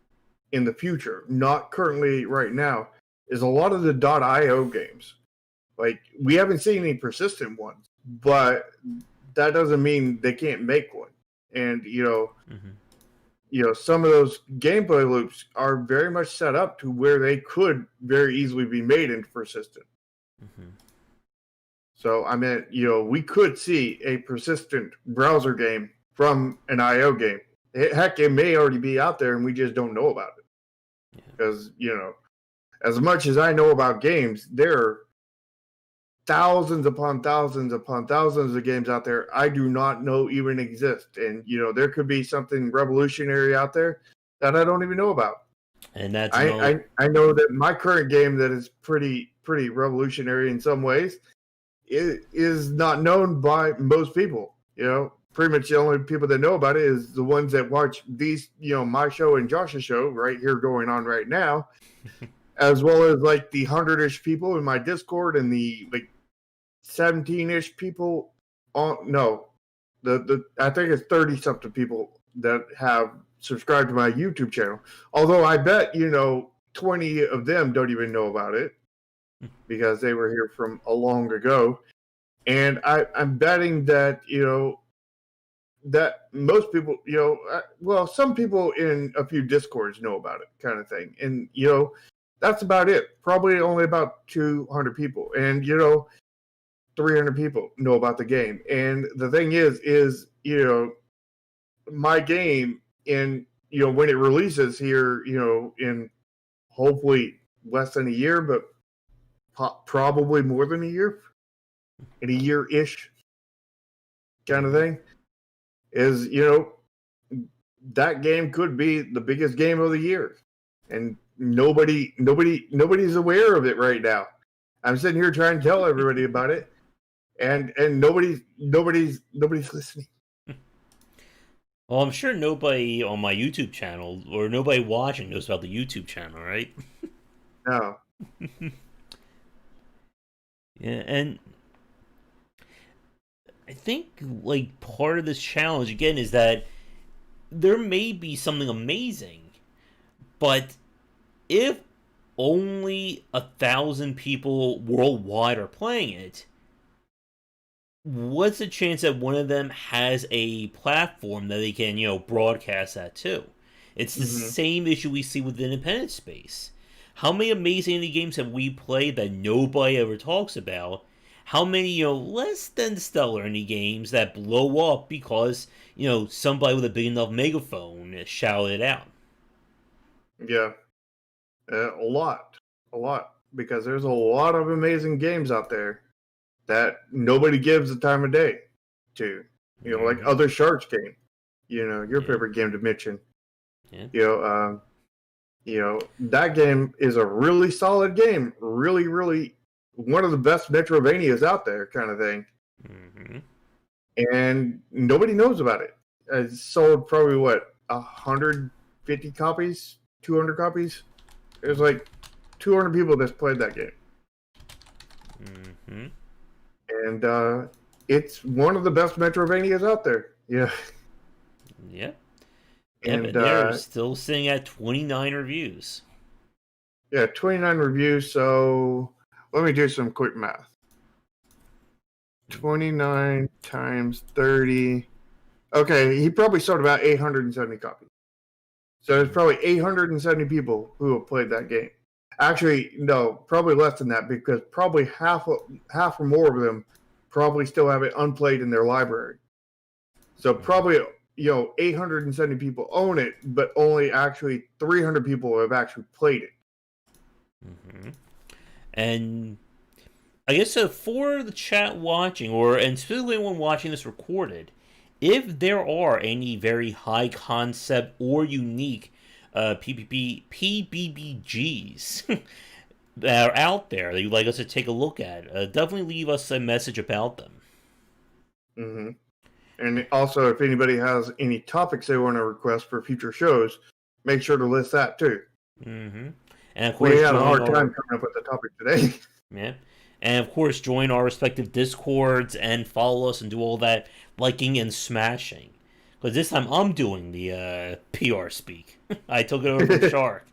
in the future, not currently right now, is a lot of the .io games. Like, we haven't seen any persistent ones, but that doesn't mean they can't make one. And some of those gameplay loops are very much set up to where they could very easily be made into persistent. Mm-hmm. So I mean, we could see a persistent browser game from an IO game. Heck, it may already be out there and we just don't know about it. Because, as much as I know about games, there are thousands upon thousands upon thousands of games out there I do not know even exist. And, there could be something revolutionary out there that I don't even know about. And that's I know that my current game that is pretty revolutionary in some ways is not known by most people. Pretty much the only people that know about it is the ones that watch these, my show and Josh's show right here going on right now, as well as like the 100-ish people in my Discord and the like 17-ish people the I think it's 30 something people that have subscribed to my YouTube channel. Although I bet 20 of them don't even know about it because they were here from a long ago. And I'm betting that that most people some people in a few Discords know about it, kind of thing. And that's about it. Probably only about 200 people, and 300 people know about the game. And the thing is my game in when it releases here in hopefully less than a year, but probably more than a year, in a year-ish kind of thing, is that game could be the biggest game of the year, and nobody's aware of it right now. I'm sitting here trying to tell everybody about it, and nobody's listening. Well, I'm sure nobody on my YouTube channel or nobody watching knows about the YouTube channel, right? No. Yeah, and I think like part of this challenge again is that there may be something amazing, but if only 1,000 people worldwide are playing it, what's the chance that one of them has a platform that they can, broadcast that to? It's the same issue we see with the independent space. How many amazing indie games have we played that nobody ever talks about? How many, less than stellar indie games that blow up because, somebody with a big enough megaphone shouted it out? Yeah. A lot. Because there's a lot of amazing games out there that nobody gives the time of day to. Like Other Sharks game. Your favorite game to mention. Yeah. That game is a really solid game. Really, really one of the best Metrovanias out there, kind of thing. Mm-hmm. And nobody knows about it. It sold probably 150 copies, 200 copies. There's like 200 people that's played that game. Mm-hmm. And it's one of the best Metrovanias out there. Yeah. Yep. Yeah, but they're still sitting at 29 reviews. Yeah, 29 reviews. So let me do some quick math. 29 times 30. Okay, he probably sold about 870 copies. So there's probably 870 people who have played that game. Actually, no, probably less than that because probably half or more of them probably still have it unplayed in their library. So probably 870 people own it, but only actually 300 people have actually played it. Mm-hmm. And I guess for the chat watching, and specifically when watching this recorded, if there are any very high concept or unique PBBGs that are out there that you'd like us to take a look at, definitely leave us a message about them. Mm-hmm. And also, if anybody has any topics they want to request for future shows, make sure to list that too. Mm-hmm. And of We course, had a hard join time our coming up with the topic today. yeah, and of course, join our respective discords and follow us and do all that liking and smashing. Because this time I'm doing the PR speak. I took it over from Shark.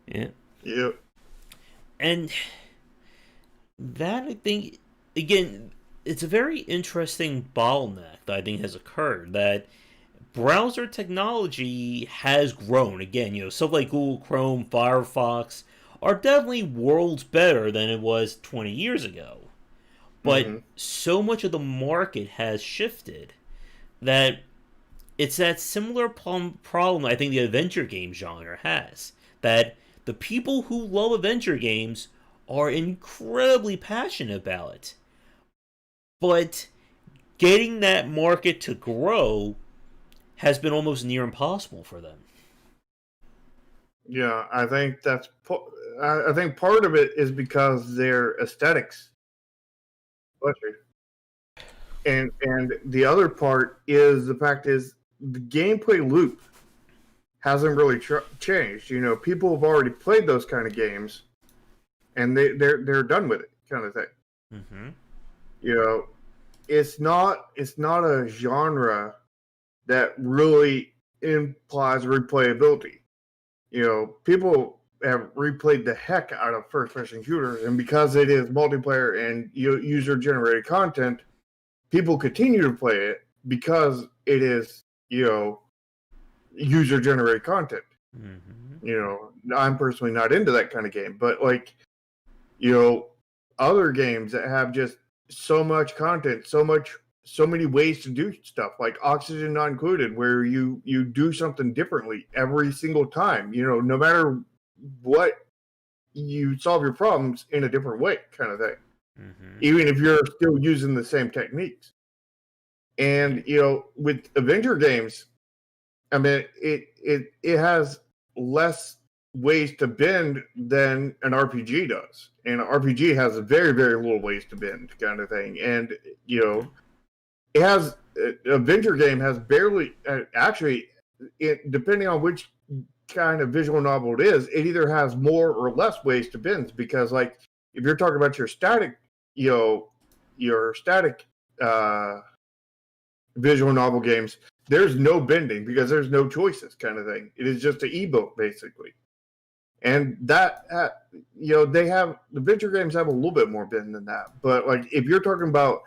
Yeah. Yep. And that, I think, again, it's a very interesting bottleneck that I think has occurred. That browser technology has grown. Again, stuff like Google Chrome, Firefox are definitely worlds better than it was 20 years ago. But Mm-hmm. so much of the market has shifted that it's that similar problem I think the adventure game genre has. That the people who love adventure games are incredibly passionate about it. But getting that market to grow has been almost near impossible for them. Yeah, I think I think part of it is because their aesthetics. Bless you. And the other part is the fact is the gameplay loop hasn't really changed. People have already played those kind of games, and they're done with it, kind of thing. Mm-hmm. You know, it's not a genre that really implies replayability. People have replayed the heck out of first-person shooters, and because it is multiplayer and user-generated content, people continue to play it because it is, user-generated content. I'm personally not into that kind of game, but other games that have just so much content, so many ways to do stuff, like Oxygen Not Included, where you do something differently every single time. No matter what, you solve your problems in a different way, kind of thing. Mm-hmm. Even if you're still using the same techniques. And with Avenger games, I mean, it has less ways to bend than an RPG does, and an RPG has very very little ways to bend, kind of thing. And it has Avenger game has barely actually, depending on which kind of visual novel it is, it either has more or less ways to bend. Because like if you're talking about your static, your static visual novel games, there's no bending because there's no choices, kind of thing. It is just an ebook basically, and that they have the adventure games have a little bit more bend than that. But like if you're talking about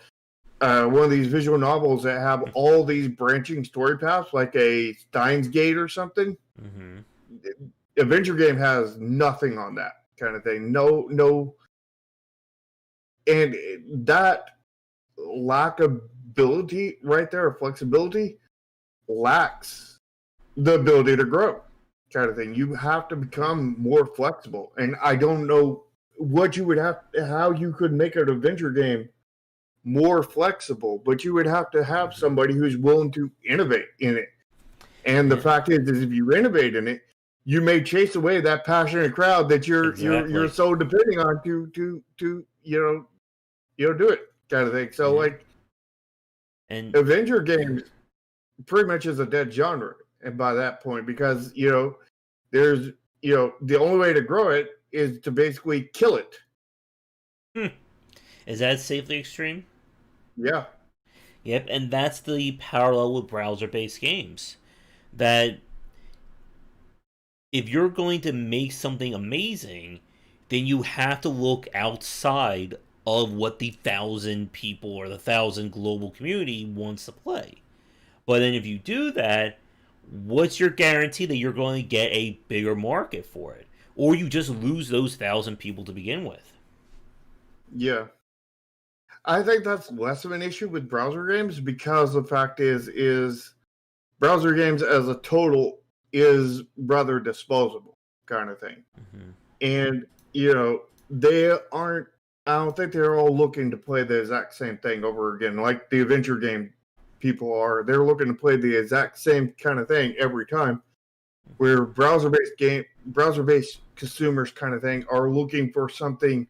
one of these visual novels that have all these branching story paths, like a Steins Gate or something, Mm-hmm. adventure game has nothing on that kind of thing. No, and that lack of ability right there, flexibility, lacks the ability to grow, kind of thing. You have to become more flexible, and I don't know what you would how you could make an adventure game more flexible, but you would have to have somebody who's willing to innovate in it. And the fact is if you innovate in it, you may chase away that passionate crowd that you're so depending on to do it, kind of thing. So like, and adventure games pretty much is a dead genre, and by that point, because there's the only way to grow it is to basically kill it. Is that safely extreme? Yeah. Yep, and that's the parallel with browser-based games. That if you're going to make something amazing, then you have to look outside of what the 1,000 people or the 1,000 global community wants to play. But then if you do that, what's your guarantee that you're going to get a bigger market for it? Or you just lose those 1,000 people to begin with. Yeah. I think that's less of an issue with browser games because the fact is browser games as a total is rather disposable kind of thing. Mm-hmm. And they aren't, I don't think they're all looking to play the exact same thing over again like the adventure game people are. They're looking to play the exact same kind of thing every time, where browser-based consumers kind of thing are looking for something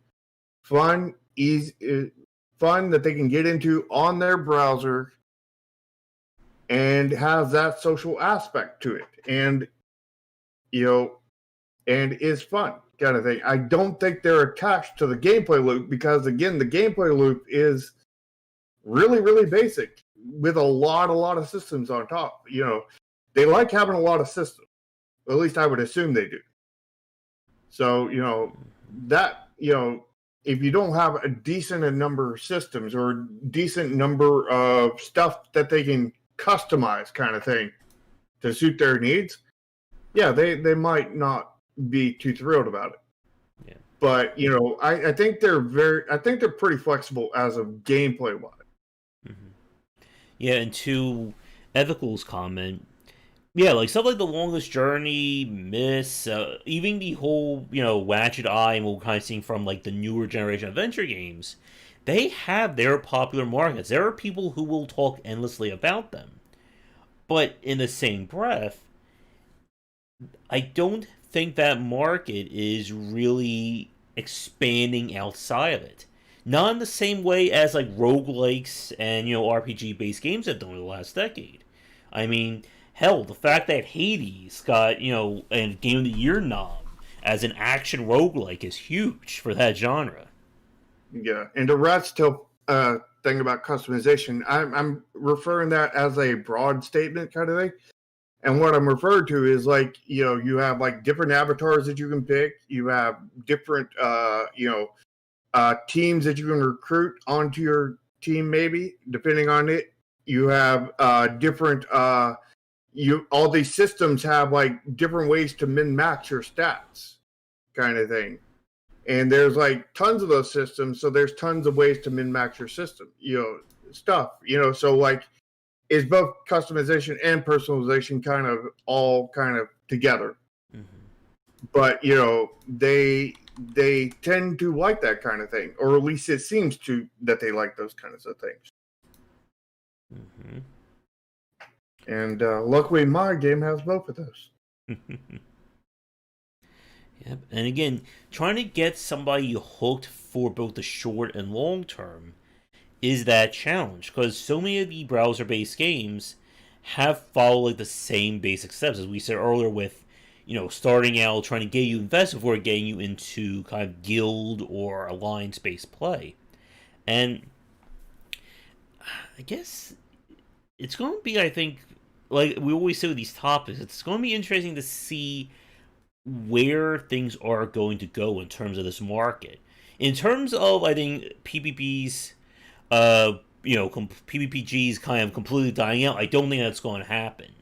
fun, easy, fun that they can get into on their browser and has that social aspect to it, and and is fun kind of thing. I don't think they're attached to the gameplay loop because again, the gameplay loop is really, really basic with a lot of systems on top. They like having a lot of systems. At least I would assume they do. So, that, if you don't have a decent number of systems or decent number of stuff that they can customize kind of thing to suit their needs, yeah, they might not be too thrilled about it. Yeah. But, I think they're pretty flexible as of gameplay wise. Mm-hmm. Yeah, and to Ethical's comment, yeah, like stuff like The Longest Journey, Miss, even the whole, Watchet Eye and what we're kind of seeing from like the newer generation adventure games, they have their popular markets. There are people who will talk endlessly about them. But in the same breath, I don't think that market is really expanding outside of it. Not in the same way as like roguelikes and RPG based games have done in the last decade. I mean, hell, the fact that Hades got, a Game of the Year nom as an action roguelike is huge for that genre. Yeah, and the rest still thing about customization, I'm referring that as a broad statement kind of thing. And what I'm referring to is like, you have like different avatars that you can pick. You have different, teams that you can recruit onto your team, maybe depending on it. You have different, all these systems have like different ways to min max your stats kind of thing. And there's like tons of those systems. So there's tons of ways to min max your system, stuff, so like, is both customization and personalization kind of all kind of together. Mm-hmm. But they tend to like that kind of thing, or at least it seems to that they like those kinds of things. Mm-hmm. And luckily my game has both of those. Yep. And again, trying to get somebody hooked for both the short and long term is that challenge, because so many of the browser-based games have followed like the same basic steps as we said earlier with starting out trying to get you invested before getting you into kind of guild or alliance-based play. And I guess it's going to be, I think, like we always say with these topics, it's going to be interesting to see where things are going to go in terms of this market. In terms of, I think, PvP's PvPG's kind of completely dying out, I don't think that's going to happen.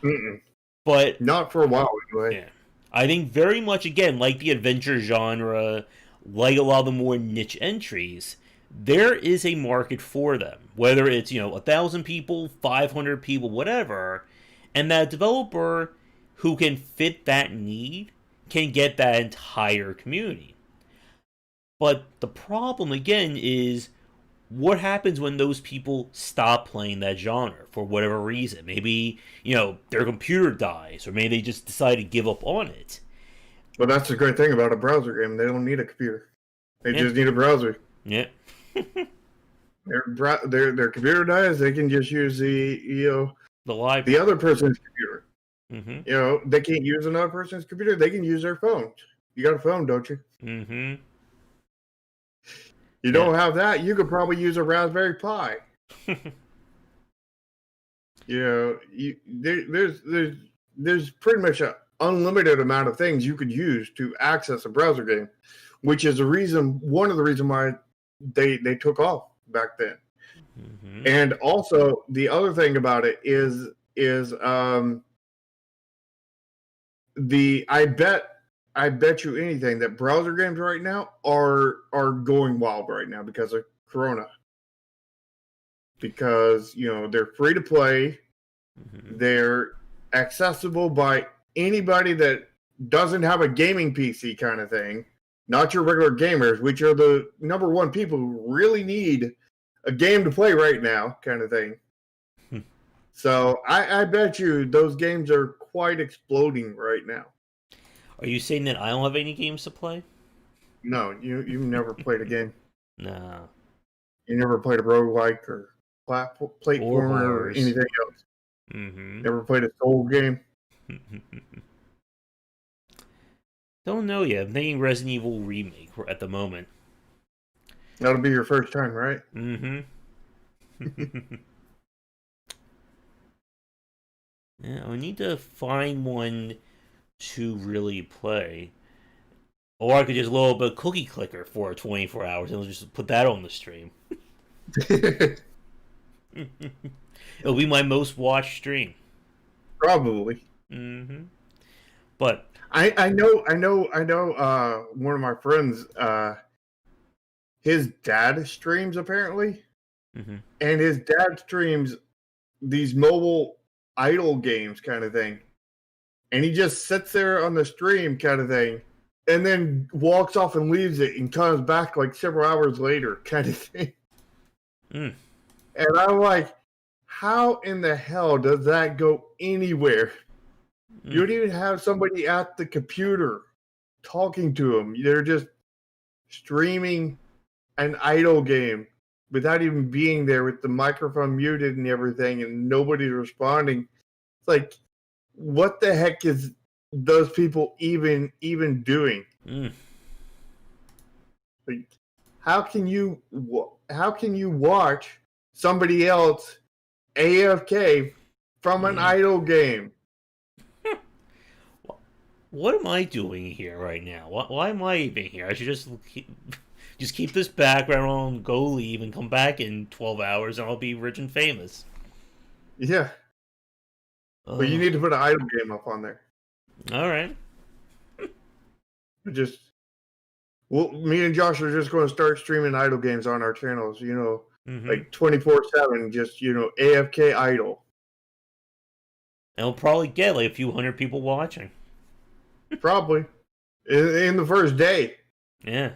Mm-mm. But not for a while anyway. Yeah, I think very much again, like the adventure genre, like a lot of the more niche entries, there is a market for them. Whether it's 1,000 people, 500 people, whatever, and that developer who can fit that need can get that entire community. But the problem again is what happens when those people stop playing that genre for whatever reason? Maybe, their computer dies, or maybe they just decide to give up on it. Well, that's the great thing about a browser game. They don't need a computer. They just need a browser. Yeah. their computer dies, they can just use the library. The other person's computer. Mm-hmm. They can't use another person's computer. They can use their phone. You got a phone, don't you? Mm-hmm. You don't have that, you could probably use a Raspberry Pi. There's pretty much unlimited amount of things you could use to access a browser game, which is one of the reasons why they took off back then. Mm-hmm. And also the other thing about it is the I bet you anything that browser games right now are going wild right now because of Corona. Because they're free to play, they're accessible by anybody that doesn't have a gaming PC kind of thing, not your regular gamers, which are the number one people who really need a game to play right now, kind of thing. So I bet you those games are quite exploding right now. Are you saying that I don't have any games to play? No, you've never played a game. No. You never played a roguelike or Or platformer or bars. anything else. Mm-hmm. Never played a soul game. Don't know yet. I'm thinking Resident Evil Remake at the moment. That'll be your first time, right? Mm-hmm. Yeah, I need to find one to really play. Or I could just load up a cookie clicker for 24 hours and just put that on the stream. It'll be my most watched stream. Probably. Mm-hmm. But I know. One of my friends, his dad streams apparently, and his dad streams these mobile idle games kind of thing, and he just sits there on the stream kind of thing, and then walks off and leaves it and comes back like several hours later kind of thing. And I'm like, how in the hell does that go anywhere? You don't even have somebody at the computer talking to them. They're just streaming an idle game without even being there with the microphone muted and everything, and nobody's responding. It's like, what the heck is those people even doing? Like, how can you watch somebody else AFK from an idle game? What am I doing here right now? Why am I even here? I should just keep this background on, go leave, and come back in 12 hours, and I'll be rich and famous. Yeah. But you need to put an idle game up on there. All right. Me and Josh are just going to start streaming idle games on our channels, like 24/7, just, AFK idle. And we'll probably get like a few hundred people watching. Probably. In the first day. Yeah.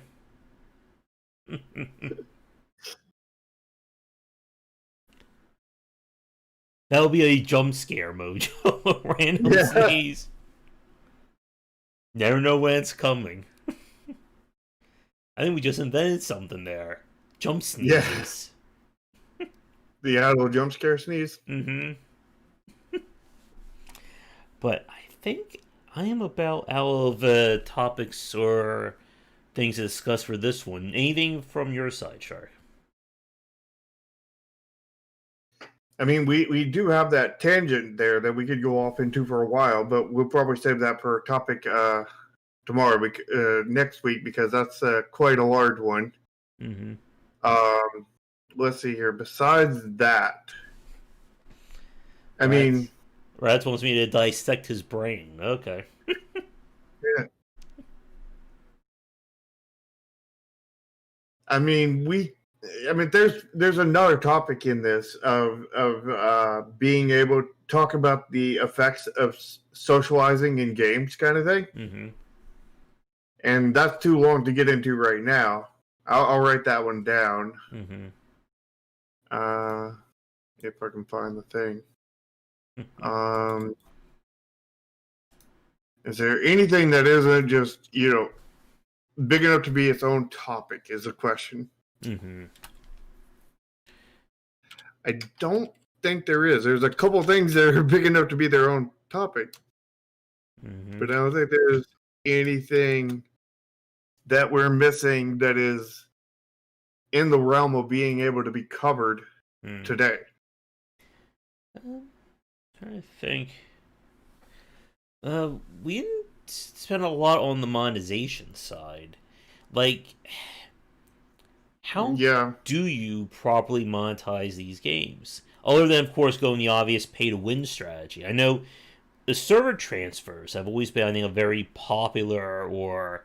That'll be a jump scare mojo. Random sneeze. Never know when it's coming. I think we just invented something there. Jump sneezes. Yeah. The idle jump scare sneeze. But I think I am about out of topics or things to discuss for this one. Anything from your side, Shark? I mean, we do have that tangent there that we could go off into for a while, but we'll probably save that for a topic tomorrow, next week, because that's quite a large one. Let's see here. Besides that, I mean, Rats wants me to dissect his brain. Okay. Yeah. I mean, there's another topic in this of being able to talk about the effects of socializing in games, kind of thing. And that's too long to get into right now. I'll write that one down. If I can find the thing. Is there anything that isn't just, big enough to be its own topic is a question. I don't think there is. There's a couple things that are big enough to be their own topic. But I don't think there's anything that we're missing that is in the realm of being able to be covered today. I'm trying to think. Uh, we didn't spend a lot on the monetization side. Like, how Yeah, do you properly monetize these games? Other than, of course, going the obvious pay to win strategy. I know the server transfers have always been, I think, a very popular or,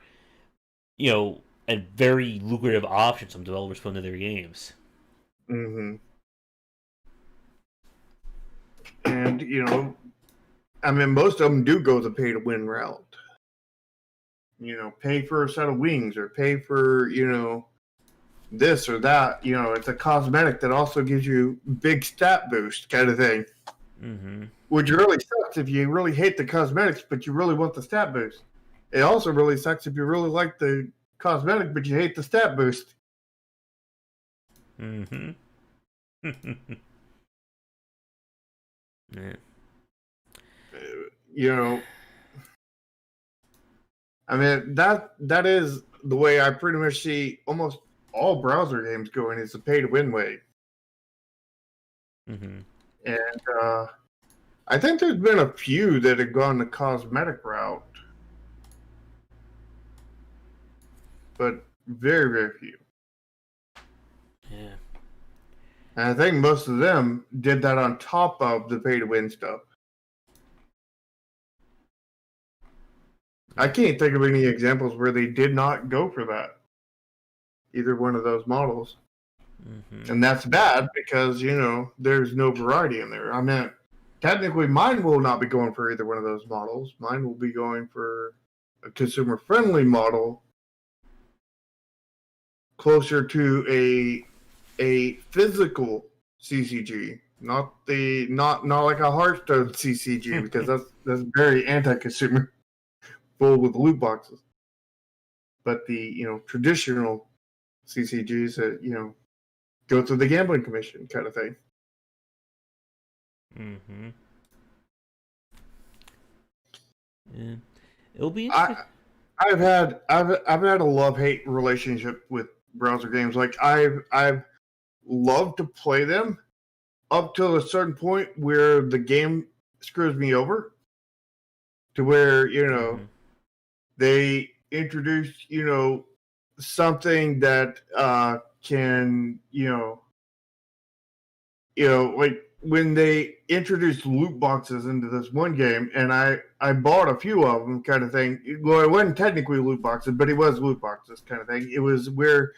a very lucrative option some developers put into their games. hmm and I mean, most of them do go the pay to win route. Pay for a set of wings or pay for this or that. It's a cosmetic that also gives you big stat boost kind of thing. Mm-hmm. Which really sucks if you really hate the cosmetics, but you really want the stat boost. It also really sucks if you really like the cosmetic, but you hate the stat boost. Mm-hmm. Yeah. You know, I mean that is the way I pretty much see almost all browser games going. Is the pay to win way, Mm-hmm. and I think there's been a few that have gone the cosmetic route, but very very few. Yeah. And I think most of them did that on top of the pay to win stuff. I can't think of any examples where they did not go for that. Either one of those models. Mm-hmm. And that's bad because, there's no variety in there. I mean, technically, mine will not be going for either one of those models. Mine will be going for a consumer friendly model closer to a physical CCG, not like a Hearthstone CCG because that's very anti-consumer, full with loot boxes. But the traditional CCGs that go through the gambling commission kind of thing. Mm-hmm. Yeah. It'll be I interesting. I've had a love hate relationship with browser games. Like I've loved to play them up till a certain point where the game screws me over, to where Mm-hmm. they introduce something that can like when they introduced loot boxes into this one game, and I bought a few of them, kind of thing. Well, it wasn't technically loot boxes, but it was loot boxes, kind of thing. It was where,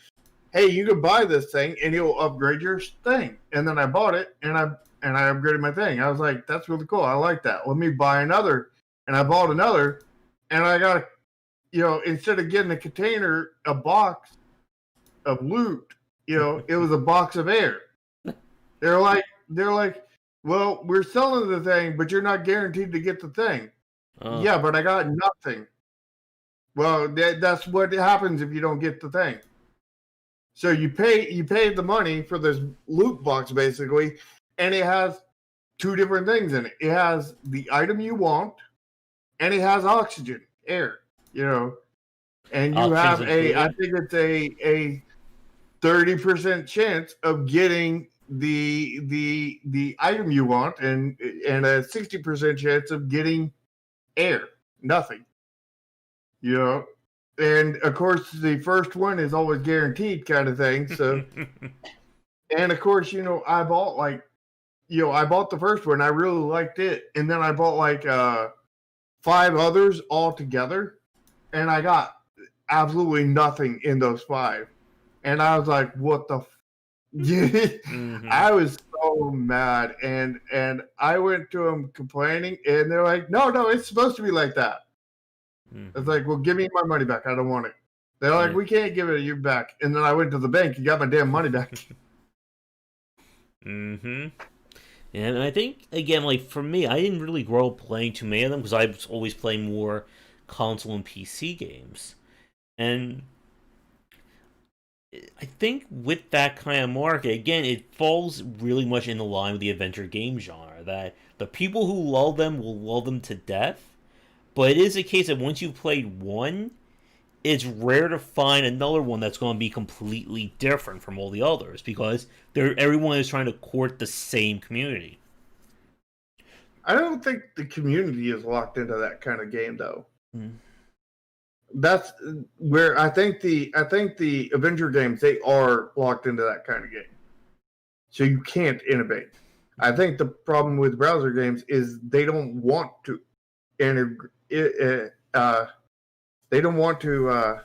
hey, you can buy this thing and it'll upgrade your thing. And then I bought it, and I upgraded my thing. I was like, that's really cool. I like that. Let me buy another, and I bought another, and I got instead of getting a container, a box of loot, it was a box of air. They're like, well, we're selling the thing, but you're not guaranteed to get the thing. Oh. Yeah, but I got nothing. Well, that's what happens if you don't get the thing. So you pay the money for this loot box basically, and it has two different things in it. It has the item you want, and it has oxygen, air. And you Options have I included. think it's a 30% chance of getting the item you want, and a 60% chance of getting air, nothing. And of course the first one is always guaranteed, kind of thing. So, and of course, I bought I bought the first one, I really liked it, and then I bought like 5 others all together, and I got absolutely nothing in those 5, and I was like, what the Mm-hmm. I was so mad, and I went to them complaining, and they're like, no, it's supposed to be like that. It's Mm-hmm. like, well, give me my money back. I don't want it. They're like, Yeah. we can't give it you back. And then I went to the bank and got my damn money back. Mm-hmm. And I think again, like for me, I didn't really grow up playing too many of them because I was always playing more console and PC games. And I think with that kind of market, again, it falls really much in the line with the adventure game genre. That the people who love them will love them to death. But it is a case that once you've played one, it's rare to find another one that's going to be completely different from all the others because everyone is trying to court the same community. I don't think the community is locked into that kind of game, though. Mm. That's where I think the Avenger games, they are locked into that kind of game. So you can't innovate. I think the problem with browser games is they don't want to they don't want to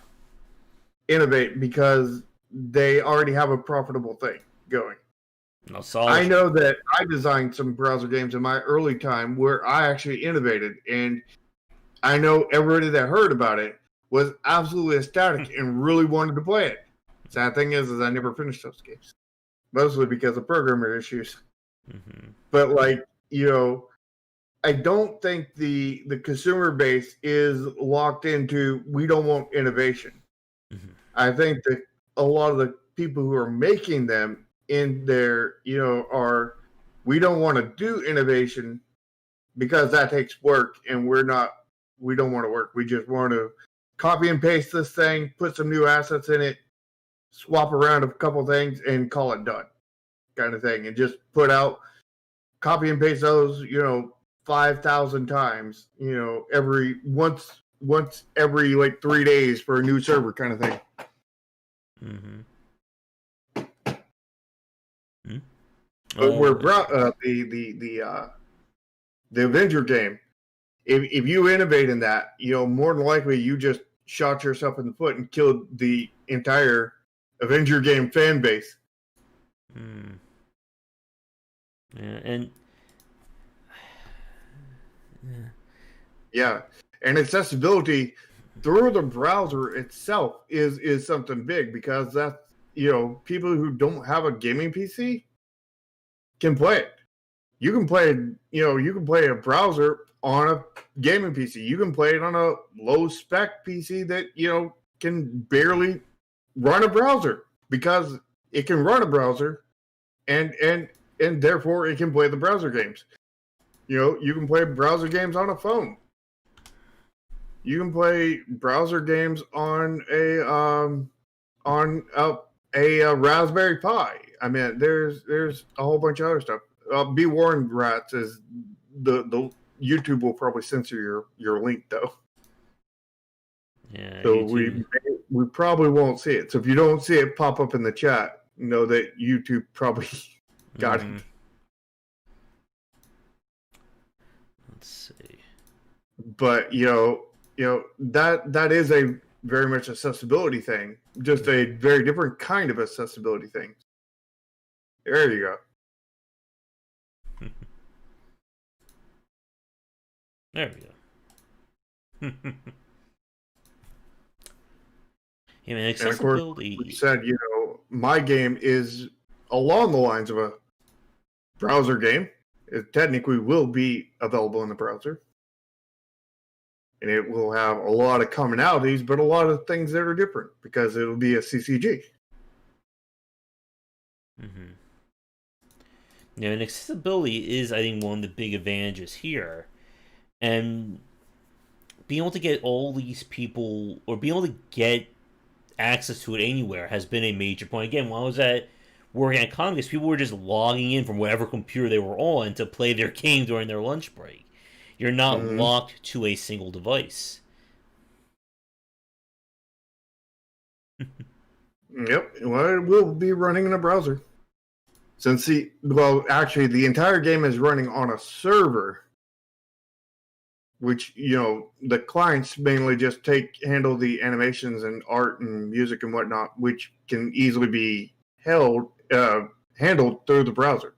innovate because they already have a profitable thing going. I know that I designed some browser games in my early time where I actually innovated, and I know everybody that heard about it was absolutely ecstatic and really wanted to play it. Sad thing is I never finished those games, mostly because of programmer issues. Mm-hmm. But I don't think the consumer base is locked into we don't want innovation. Mm-hmm. I think that a lot of the people who are making them in there, are we don't want to do innovation because that takes work, and we don't want to work. We just want to copy and paste this thing, put some new assets in it, swap around a couple things, and call it done, kind of thing, and just put out, copy and paste those, 5,000 times, every once every like 3 days for a new server, kind of thing. Mm-hmm. But we're the Avenger game. If you innovate in that, more than likely you just shot yourself in the foot and killed the entire Avenger game fan base. Mm. Yeah, yeah, and accessibility through the browser itself is something big, because that's people who don't have a gaming PC can play it. You can play a browser on a gaming PC. You can play it on a low spec PC that can barely run a browser, because it can run a browser, and therefore it can play the browser games. You can play browser games on a phone. You can play browser games on a Raspberry Pi. I mean, there's a whole bunch of other stuff. Be warned, rats, is the YouTube will probably censor your link, though. Yeah. So we probably won't see it. So if you don't see it pop up in the chat, know that YouTube probably got it. Let's see. But that is a very much accessibility thing, just a very different kind of accessibility thing. There you go. There we go. Yeah, man, accessibility. And of course, we said, my game is along the lines of a browser game. It technically will be available in the browser. And it will have a lot of commonalities, but a lot of things that are different, because it'll be a CCG. Mm-hmm. Yeah, and accessibility is, I think, one of the big advantages here. And being able to get all these people, or being able to get access to it anywhere, has been a major point. Again, when I was working at Congress, people were just logging in from whatever computer they were on to play their game during their lunch break. You're not locked to a single device. Yep. Well, it will be running in a browser. Actually, the entire game is running on a server, which, the clients mainly just handle the animations and art and music and whatnot, which can easily be handled through the browser.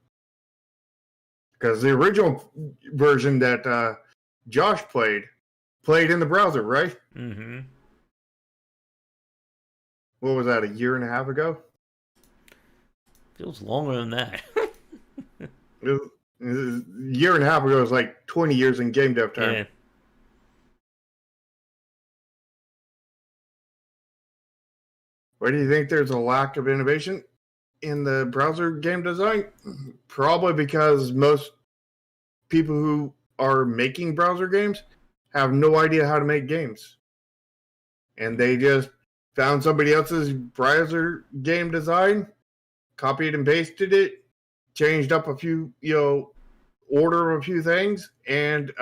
Because the original version that Josh played in the browser, right? Mm-hmm. What was that, a year and a half ago? Feels longer than that. A year and a half ago was like 20 years in game dev time. Yeah. Why do you think there's a lack of innovation in the browser game design? Probably because most people who are making browser games have no idea how to make games. And they just found somebody else's browser game design, copied and pasted it, changed up a few, order a few things and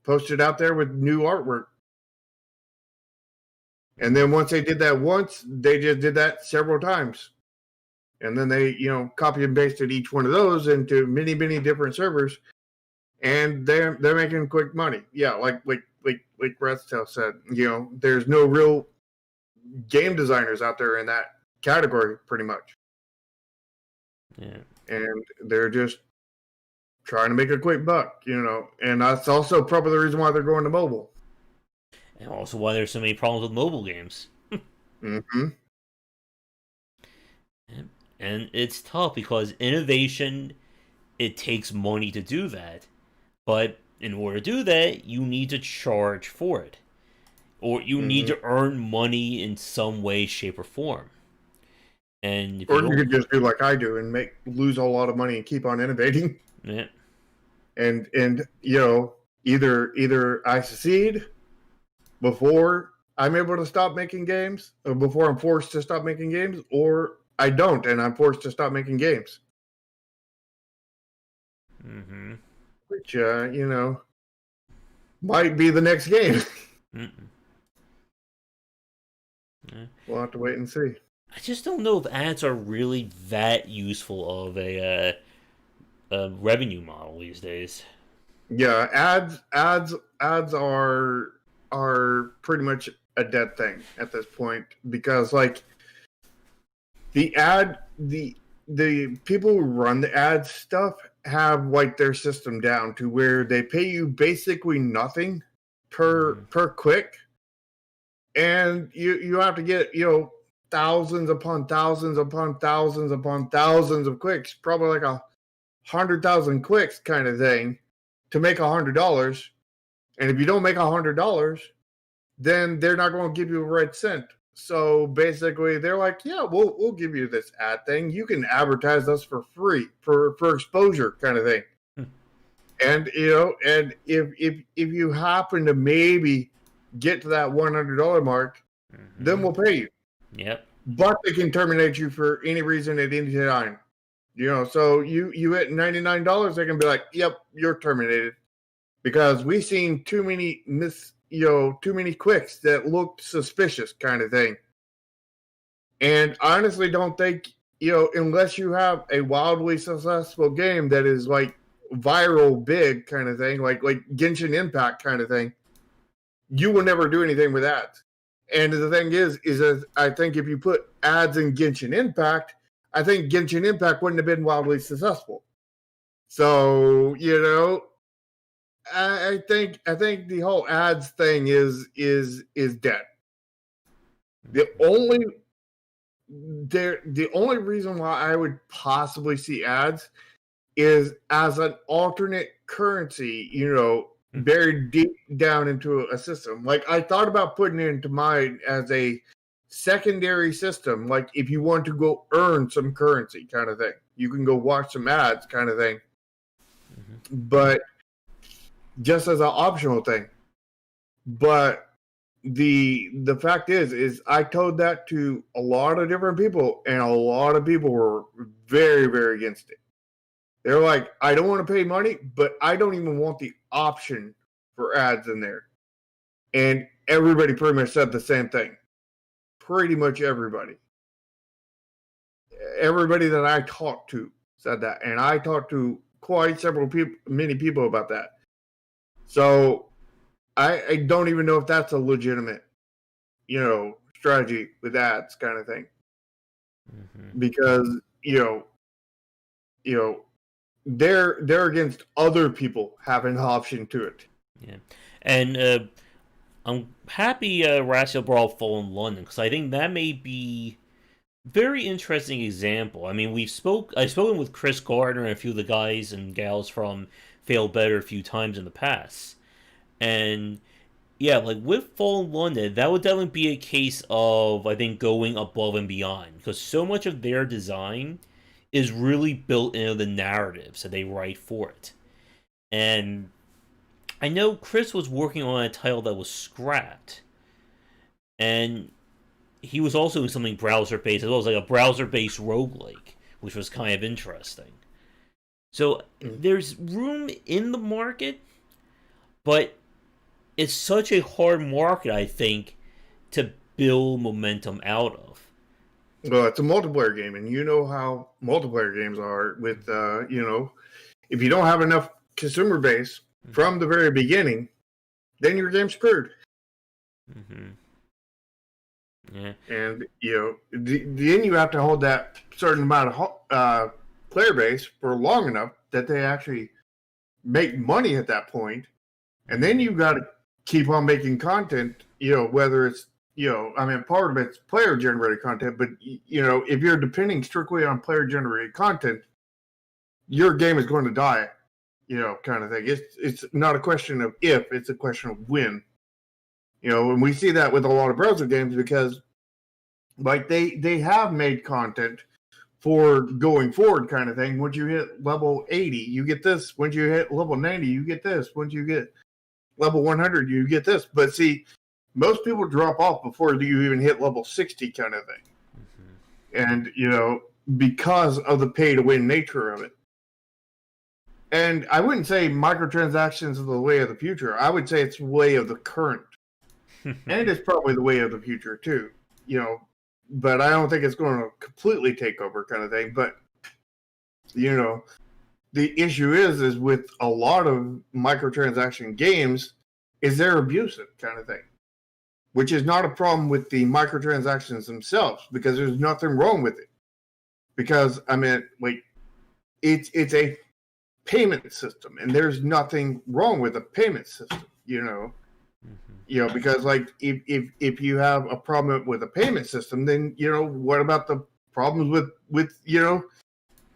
post it out there with new artwork. And then once they did that once, they just did that several times. And then they, copy and pasted each one of those into many, many different servers, and they're making quick money. Yeah, like Redstone said, there's no real game designers out there in that category, pretty much. Yeah. And they're just trying to make a quick buck, and that's also probably the reason why they're going to mobile. And also why there's so many problems with mobile games. Mm-hmm. And it's tough because innovation, it takes money to do that. But in order to do that, you need to charge for it. Or you need to earn money in some way, shape, or form. And or you could just do like I do and lose a lot of money and keep on innovating. Yeah. And either I succeed before I'm able to stop making games, or before I'm forced to stop making games, or I don't and I'm forced to stop making games. Mm-hmm. Which might be the next game. Yeah. We'll have to wait and see. I just don't know if ads are really that useful of a revenue model these days. Yeah, ads are pretty much a dead thing at this point, because like the people who run the ad stuff have like their system down to where they pay you basically nothing per click, and you have to get thousands upon thousands upon thousands upon thousands of clicks, probably like 100,000 clicks kind of thing, to make $100. And if you don't make $100, then they're not going to give you a red cent. So basically, they're like, "Yeah, we'll give you this ad thing. You can advertise us for free for exposure, kind of thing." And and if you happen to maybe get to that $100 mark, then we'll pay you. Yep. But they can terminate you for any reason at any time. So you hit $99, they can be like, "Yep, you're terminated," because we've seen too many too many clicks that looked suspicious, kind of thing. And I honestly don't think, unless you have a wildly successful game that is like viral big kind of thing, like Genshin Impact kind of thing, you will never do anything with ads. And the thing is that I think if you put ads in Genshin Impact, I think Genshin Impact wouldn't have been wildly successful. So, I think the whole ads thing is dead. The only reason why I would possibly see ads is as an alternate currency, buried deep down into a system. Like I thought about putting it into mine as a secondary system, like if you want to go earn some currency kind of thing, you can go watch some ads kind of thing. But just as an optional thing. But the fact is I told that to a lot of different people, and a lot of people were very, very against it. They're like, "I don't want to pay money, but I don't even want the option for ads in there." And everybody pretty much said the same thing. Pretty much everybody. Everybody that I talked to said that, and I talked to quite many people about that. So I don't even know if that's a legitimate, strategy with ads kind of thing. Because, they're against other people having the option to it. Yeah. And I'm happy Ratio brought Fallen London, because I think that may be very interesting example. I mean, I've spoken with Chris Gardner and a few of the guys and gals from Fail Better a few times in the past. And yeah, like with Fallen London, that would definitely be a case of, I think, going above and beyond, because so much of their design is really built into the narratives that they write for it. And I know Chris was working on a title that was scrapped, and he was also doing something browser-based, as well as like a browser-based roguelike, which was kind of interesting. So Mm. there's room in the market, but it's such a hard market, I think, to build momentum out of. Well, it's a multiplayer game, and you know how multiplayer games are. With if you don't have enough consumer base Mm-hmm. from the very beginning, then your game's screwed. Mm-hmm. Yeah. And then you have to hold that certain amount of player base for long enough that they actually make money at that point, and then you got to keep on making content. Whether it's I mean, part of it's player generated content, but if you're depending strictly on player generated content, your game is going to die. Kind of thing. It's not a question of if; it's a question of when. And we see that with a lot of browser games because like they have made content for going forward kind of thing. Once you hit level 80, you get this. Once you hit level 90, you get this. Once you get level 100, you get this. But see, most people drop off before you even hit level 60 kind of thing. And, because of the pay to win nature of it. And I wouldn't say microtransactions are the way of the future. I would say it's the way of the current. And it's probably the way of the future too. But I don't think it's going to completely take over kind of thing. But, the issue is with a lot of microtransaction games is they're abusive kind of thing, which is not a problem with the microtransactions themselves because there's nothing wrong with it. Because, I mean, like, it's a payment system and there's nothing wrong with a payment system, because like if you have a problem with a payment system, then what about the problems with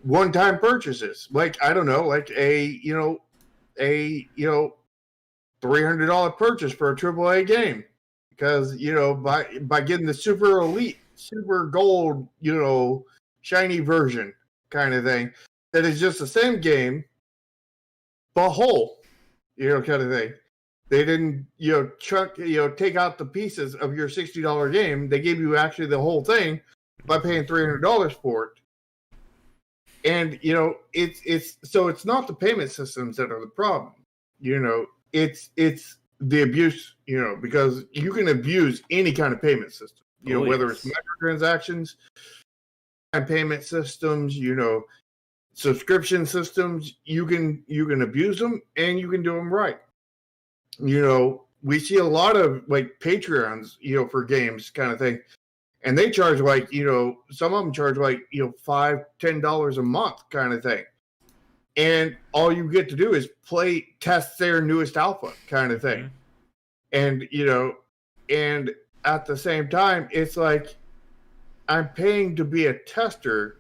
one-time purchases? Like I don't know, like a $300 purchase for a AAA game, because by getting the super elite, super gold, shiny version kind of thing, that is just the same game, but whole, kind of thing. They didn't, take out the pieces of your $60 game. They gave you actually the whole thing by paying $300 for it. And it's not the payment systems that are the problem. It's the abuse. Because you can abuse any kind of payment system. Oh Whether it's yes. microtransactions, and payment systems, subscription systems. You can abuse them and you can do them right. We see a lot of like Patreons, for games kind of thing. And they charge like, some of them charge like, $5-10 a month kind of thing. And all you get to do is test their newest alpha kind of thing. And, and at the same time, it's like, I'm paying to be a tester.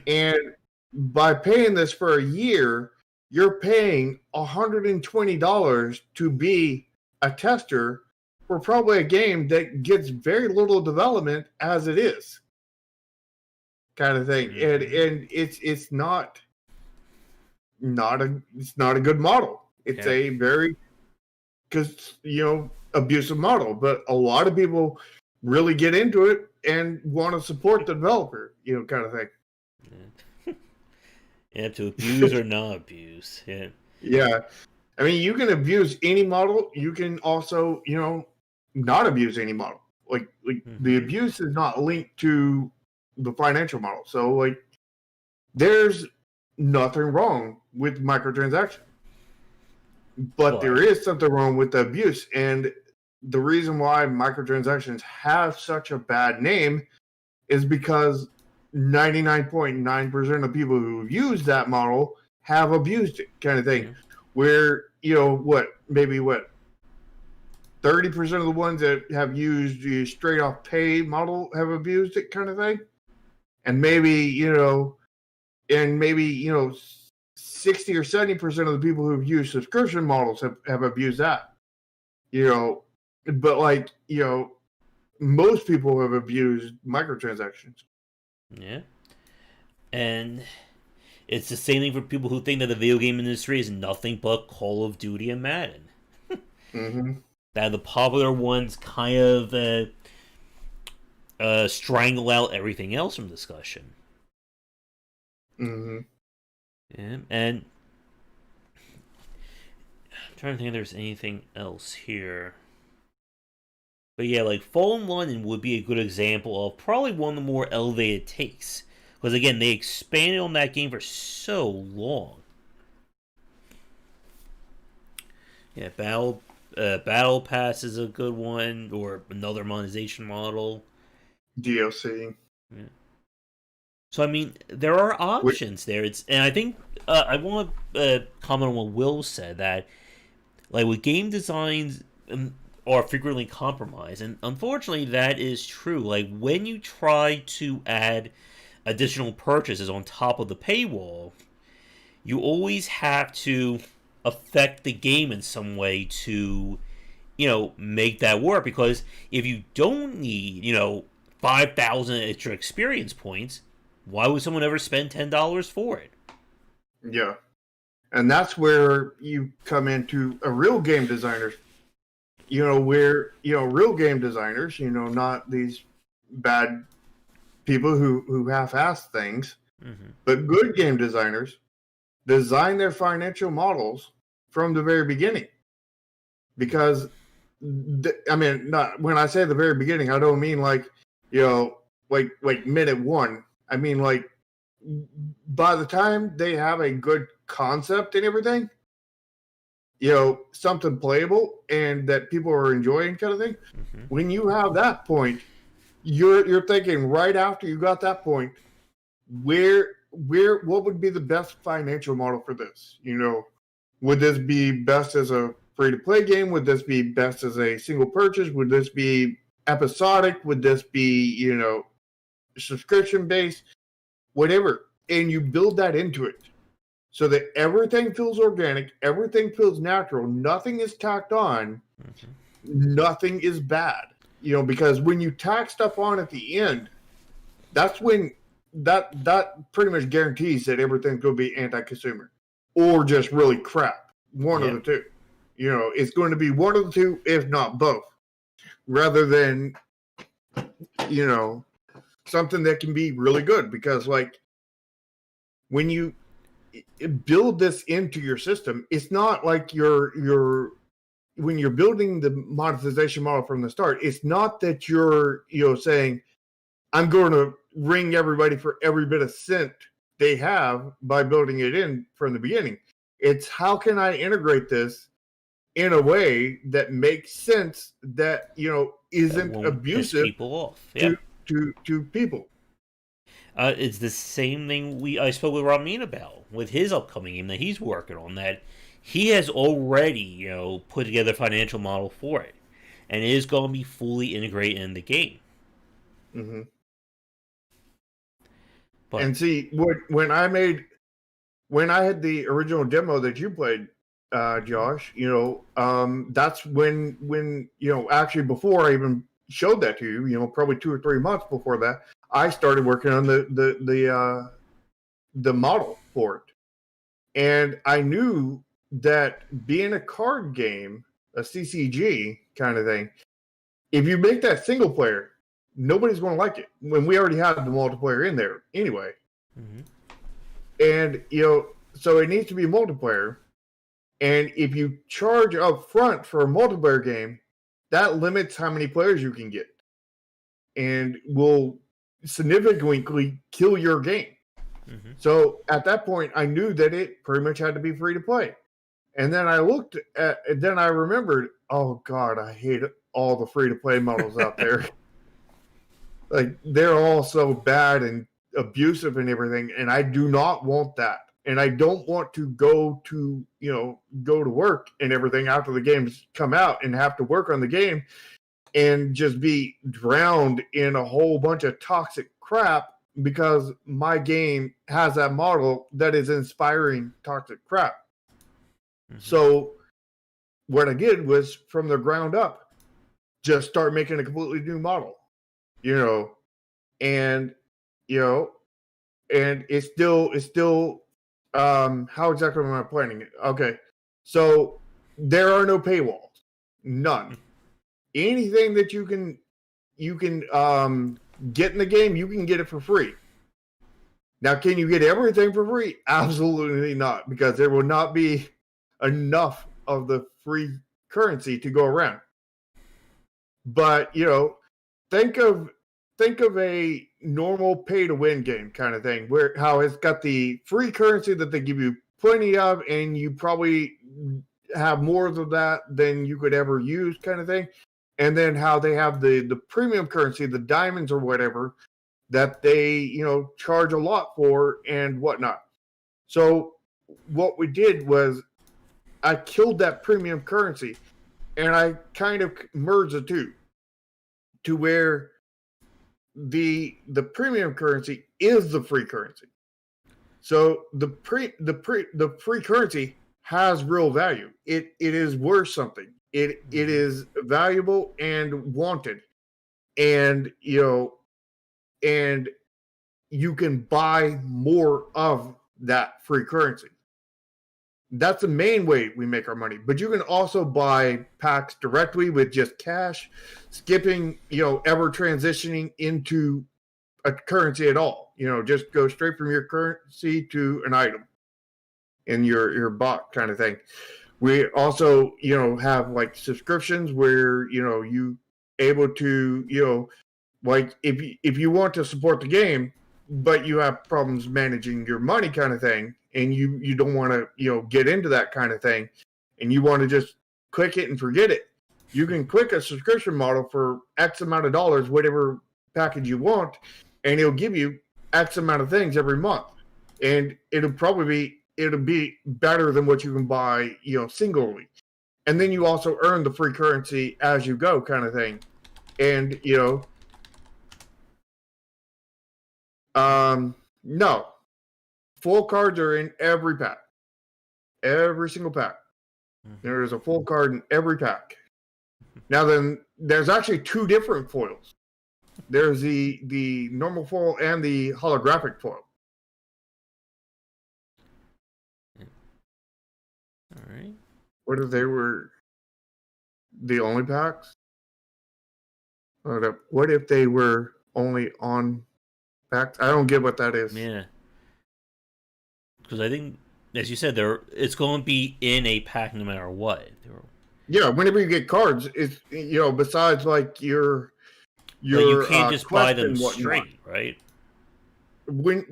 And by paying this for a year, you're paying $120 to be a tester for probably a game that gets very little development as it is, kind of thing. And it's not a good model. It's a very abusive model. But a lot of people really get into it and want to support the developer, kind of thing. Yeah, to abuse or not abuse. Yeah. Yeah. I mean, you can abuse any model. You can also, not abuse any model. Like the abuse is not linked to the financial model. So, like, there's nothing wrong with microtransaction. But there is something wrong with the abuse. And the reason why microtransactions have such a bad name is because 99.9% of people who use that model have abused it, kind of thing. Where, maybe 30% of the ones that have used the straight off pay model have abused it, kind of thing. And maybe, 60 or 70% of the people who've used subscription models have abused that. But like, most people have abused microtransactions. Yeah. And it's the same thing for people who think that the video game industry is nothing but Call of Duty and Madden. That the popular ones kind of strangle out everything else from discussion. Yeah, and I'm trying to think if there's anything else here. But yeah, like Fallen London would be a good example of probably one of the more elevated takes. Because again, they expanded on that game for so long. Yeah, Battle Pass is a good one, or another monetization model. DLC. Yeah. So I mean, there are Which, options there. And I think I want to comment on what Will said that like with game designs are frequently compromised, and unfortunately that is true. Like when you try to add additional purchases on top of the paywall, you always have to affect the game in some way to make that work, because if you don't need 5,000 extra experience points, why would someone ever spend $10 for it? yeah. And that's where you come into a real game designer, where, real game designers, not these bad people who half-ass things, Mm-hmm. but good game designers design their financial models from the very beginning. Because, I mean, not when I say the very beginning, I don't mean like, like minute one. I mean, like, by the time they have a good concept and everything, something playable and that people are enjoying, kind of thing. Mm-hmm. When you have that point, you're thinking right after you got that point, what would be the best financial model for this? Would this be best as a free to play game? Would this be best as a single purchase? Would this be episodic? Would this be, subscription based? Whatever. And you build that into it so that everything feels organic, everything feels natural, nothing is tacked on, Mm-hmm. nothing is bad. Because when you tack stuff on at the end, that's when that pretty much guarantees that everything's going to be anti-consumer or just really crap. One of Yeah. the two. It's going to be one of the two, if not both, rather than something that can be really good. Because like when you build this into your system, it's not like when you're building the monetization model from the start, it's not that you're saying I'm going to ring everybody for every bit of cent they have by building it in from the beginning. It's how can I integrate this in a way that makes sense, that That isn't won't piss abusive people off. to Yep. people. It's the same thing I spoke with Ramin about with his upcoming game that he's working on. That he has already put together a financial model for it, and it is going to be fully integrated in the game. Mm-hmm. But And see, when I had the original demo that you played, Josh, that's when actually before I even showed that to you, probably 2 or 3 months before that, I started working on the model for it, and I knew that being a card game, a CCG kind of thing, if you make that single player, nobody's going to like it when we already have the multiplayer in there anyway. mm-hmm. And so it needs to be multiplayer. And if you charge up front for a multiplayer game, that limits how many players you can get, and will significantly kill your game. Mm-hmm. So at that point, I knew that it pretty much had to be free to play. And then then I remembered, oh God, I hate all the free to play models out there. Like they're all so bad and abusive and everything, and I do not want that. And I don't want to go to work and everything after the games come out and have to work on the game and just be drowned in a whole bunch of toxic crap because my game has that model that is inspiring toxic crap. Mm-hmm. So what I did was from the ground up, just start making a completely new model, and and it's still how exactly am I planning it? Okay. So there are no paywalls. None. Anything that you can get in the game, you can get it for free. Now, can you get everything for free? Absolutely not, because there will not be enough of the free currency to go around. But think of a normal pay to win game kind of thing, where how it's got the free currency that they give you plenty of, and you probably have more of that than you could ever use, kind of thing. And then how they have the premium currency, the diamonds or whatever, that they charge a lot for and whatnot. So what we did was I killed that premium currency, and I kind of merged the two to where the premium currency is the free currency. So the free currency has real value. It is worth something. It is valuable and wanted, and and you can buy more of that free currency. That's the main way we make our money. But you can also buy packs directly with just cash, skipping, ever transitioning into a currency at all. Just go straight from your currency to an item in your bot kind of thing. We also, have like subscriptions where, you able to, like if you want to support the game, but you have problems managing your money kind of thing, and you don't want to get into that kind of thing, and you want to just click it and forget it, you can click a subscription model for X amount of dollars, whatever package you want, and it'll give you X amount of things every month, and it'll be better than what you can buy singly. And then you also earn the free currency as you go kind of thing. And no, full cards are in every pack, every single pack. There is a full card in every pack. Now then, there's actually two different foils. There's the normal foil and the holographic foil. All right. What if they were the only packs? What if they were only on packs? I don't get what that is. Yeah. Because I think, as you said, it's going to be in a pack no matter what. Yeah, whenever you get cards, it's besides like your you can't just buy them straight, right? When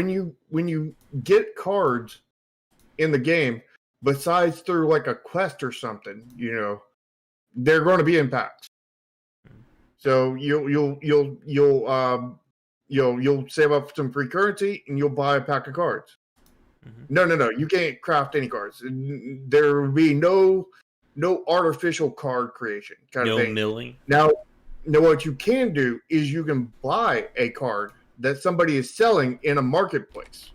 you get cards in the game, besides through like a quest or something, they're going to be in packs. So you'll save up some free currency and you'll buy a pack of cards. No, you can't craft any cards. There will be no artificial card creation kind of thing. No milling. Now, what you can do is you can buy a card that somebody is selling in a marketplace.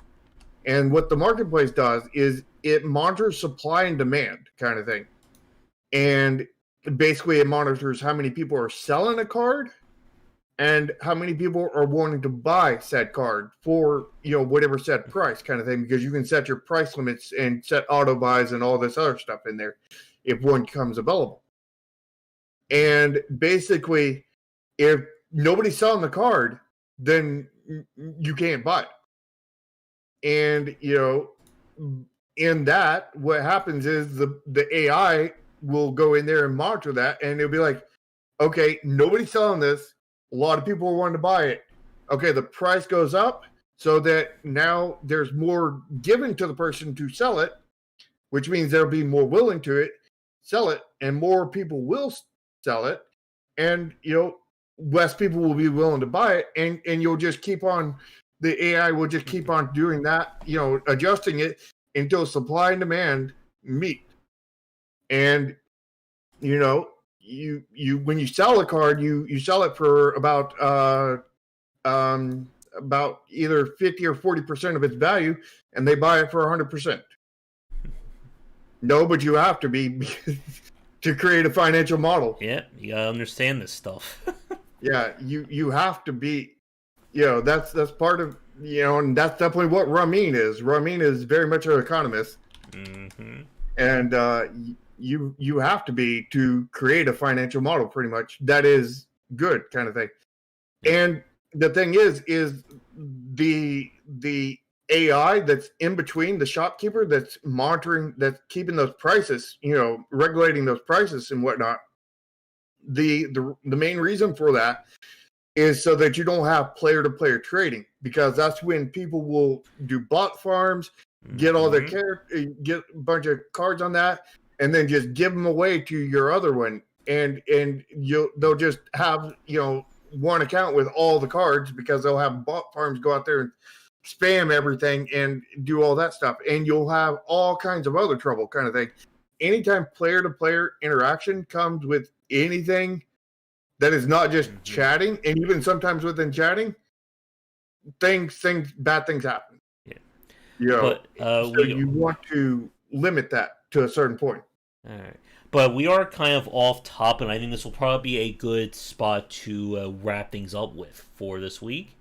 And what the marketplace does is it monitors supply and demand kind of thing. And basically it monitors how many people are selling a card and how many people are wanting to buy said card for, whatever set price kind of thing, because you can set your price limits and set auto buys and all this other stuff in there if one comes available. And basically, if nobody's selling the card, then you can't buy it. And, in that, what happens is the AI will go in there and monitor that, and it'll be like, okay, nobody's selling this. A lot of people are wanting to buy it. Okay, the price goes up so that now there's more given to the person to sell it, which means they'll be more willing to sell it, and more people will sell it, and less people will be willing to buy it, and you'll just keep on, the AI will just keep on doing that, adjusting it until supply and demand meet. And you when you sell a card, you sell it for about either 50 or 40% of its value, and they buy it for 100%. No, but you have to be to create a financial model. Yeah, you gotta understand this stuff. Yeah, you have to be, that's part of, and that's definitely what Ramin is. Ramin is very much an economist, and you have to be to create a financial model, pretty much that is good kind of thing. And the thing is the the AI that's in between the shopkeeper that's monitoring, that's keeping those prices, regulating those prices and whatnot. The main reason for that is so that you don't have player to player trading, because that's when people will do bot farms, get all their get a bunch of cards on that, and then just give them away to your other one, and they'll just have one account with all the cards, because they'll have bot farms go out there and spam everything and do all that stuff, and you'll have all kinds of other trouble kind of thing. Anytime player to player interaction comes with anything that is not just chatting, and even sometimes within chatting, bad things happen. Yeah. So you want to limit that to a certain point. All right. But we are kind of off top, and I think this will probably be a good spot to wrap things up with for this week.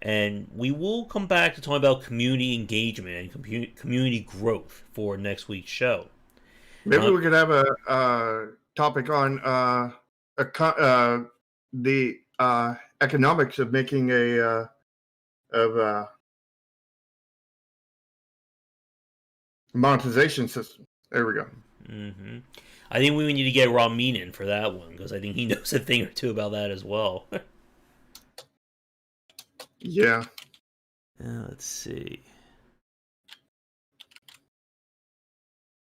And we will come back to talk about community engagement and community growth for next week's show. Maybe we could have a topic on the economics of making a monetization system. There we go. Mm-hmm. I think we need to get Ramin in for that one, because I think he knows a thing or two about that as well. Yeah. Let's see.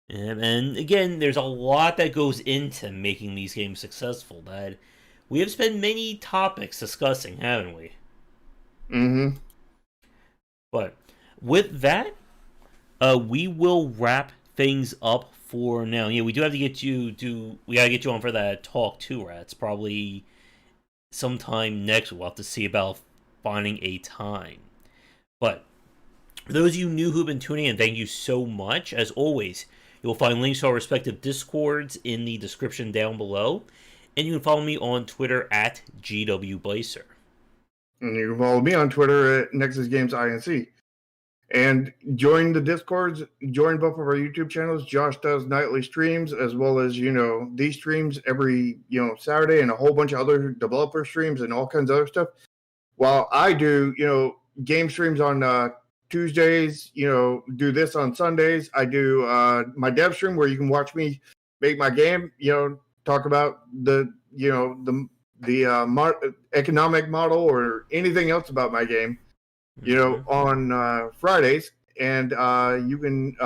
And again, there's a lot that goes into making these games successful that we have spent many topics discussing, haven't we? Mm-hmm. But with that, we will wrap things up for now. Yeah, we do have to get you we gotta get you on for that talk too, Rats. Probably sometime next week. We'll have to see about finding a time. But for those of you new who've been tuning in, thank you so much. As always, you'll find links to our respective Discords in the description down below. And you can follow me on Twitter at GWBlazer. And you can follow me on Twitter at Nexus Games INC. And join the Discords, join both of our YouTube channels. Josh does nightly streams, as well as, these streams every, Saturday, and a whole bunch of other developer streams and all kinds of other stuff. While I do, game streams on Tuesdays, do this on Sundays. I do my dev stream where you can watch me make my game, talk about the economic model or anything else about my game, on Fridays. And you can,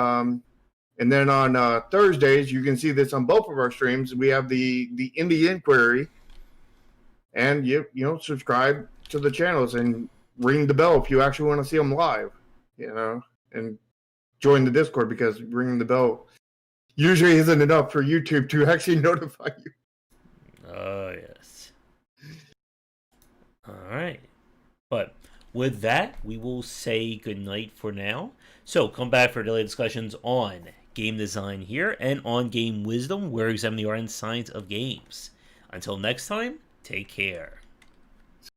and then on Thursdays, you can see this on both of our streams. We have the Indie Inquiry, and subscribe to the channels and ring the bell if you actually want to see them live, and join the Discord, because ringing the bell usually isn't enough for YouTube to actually notify you. Oh, yes. All right. But with that, we will say goodnight for now. So come back for daily discussions on game design here, and on Game Wisdom, where we examine the art and science of games. Until next time, take care.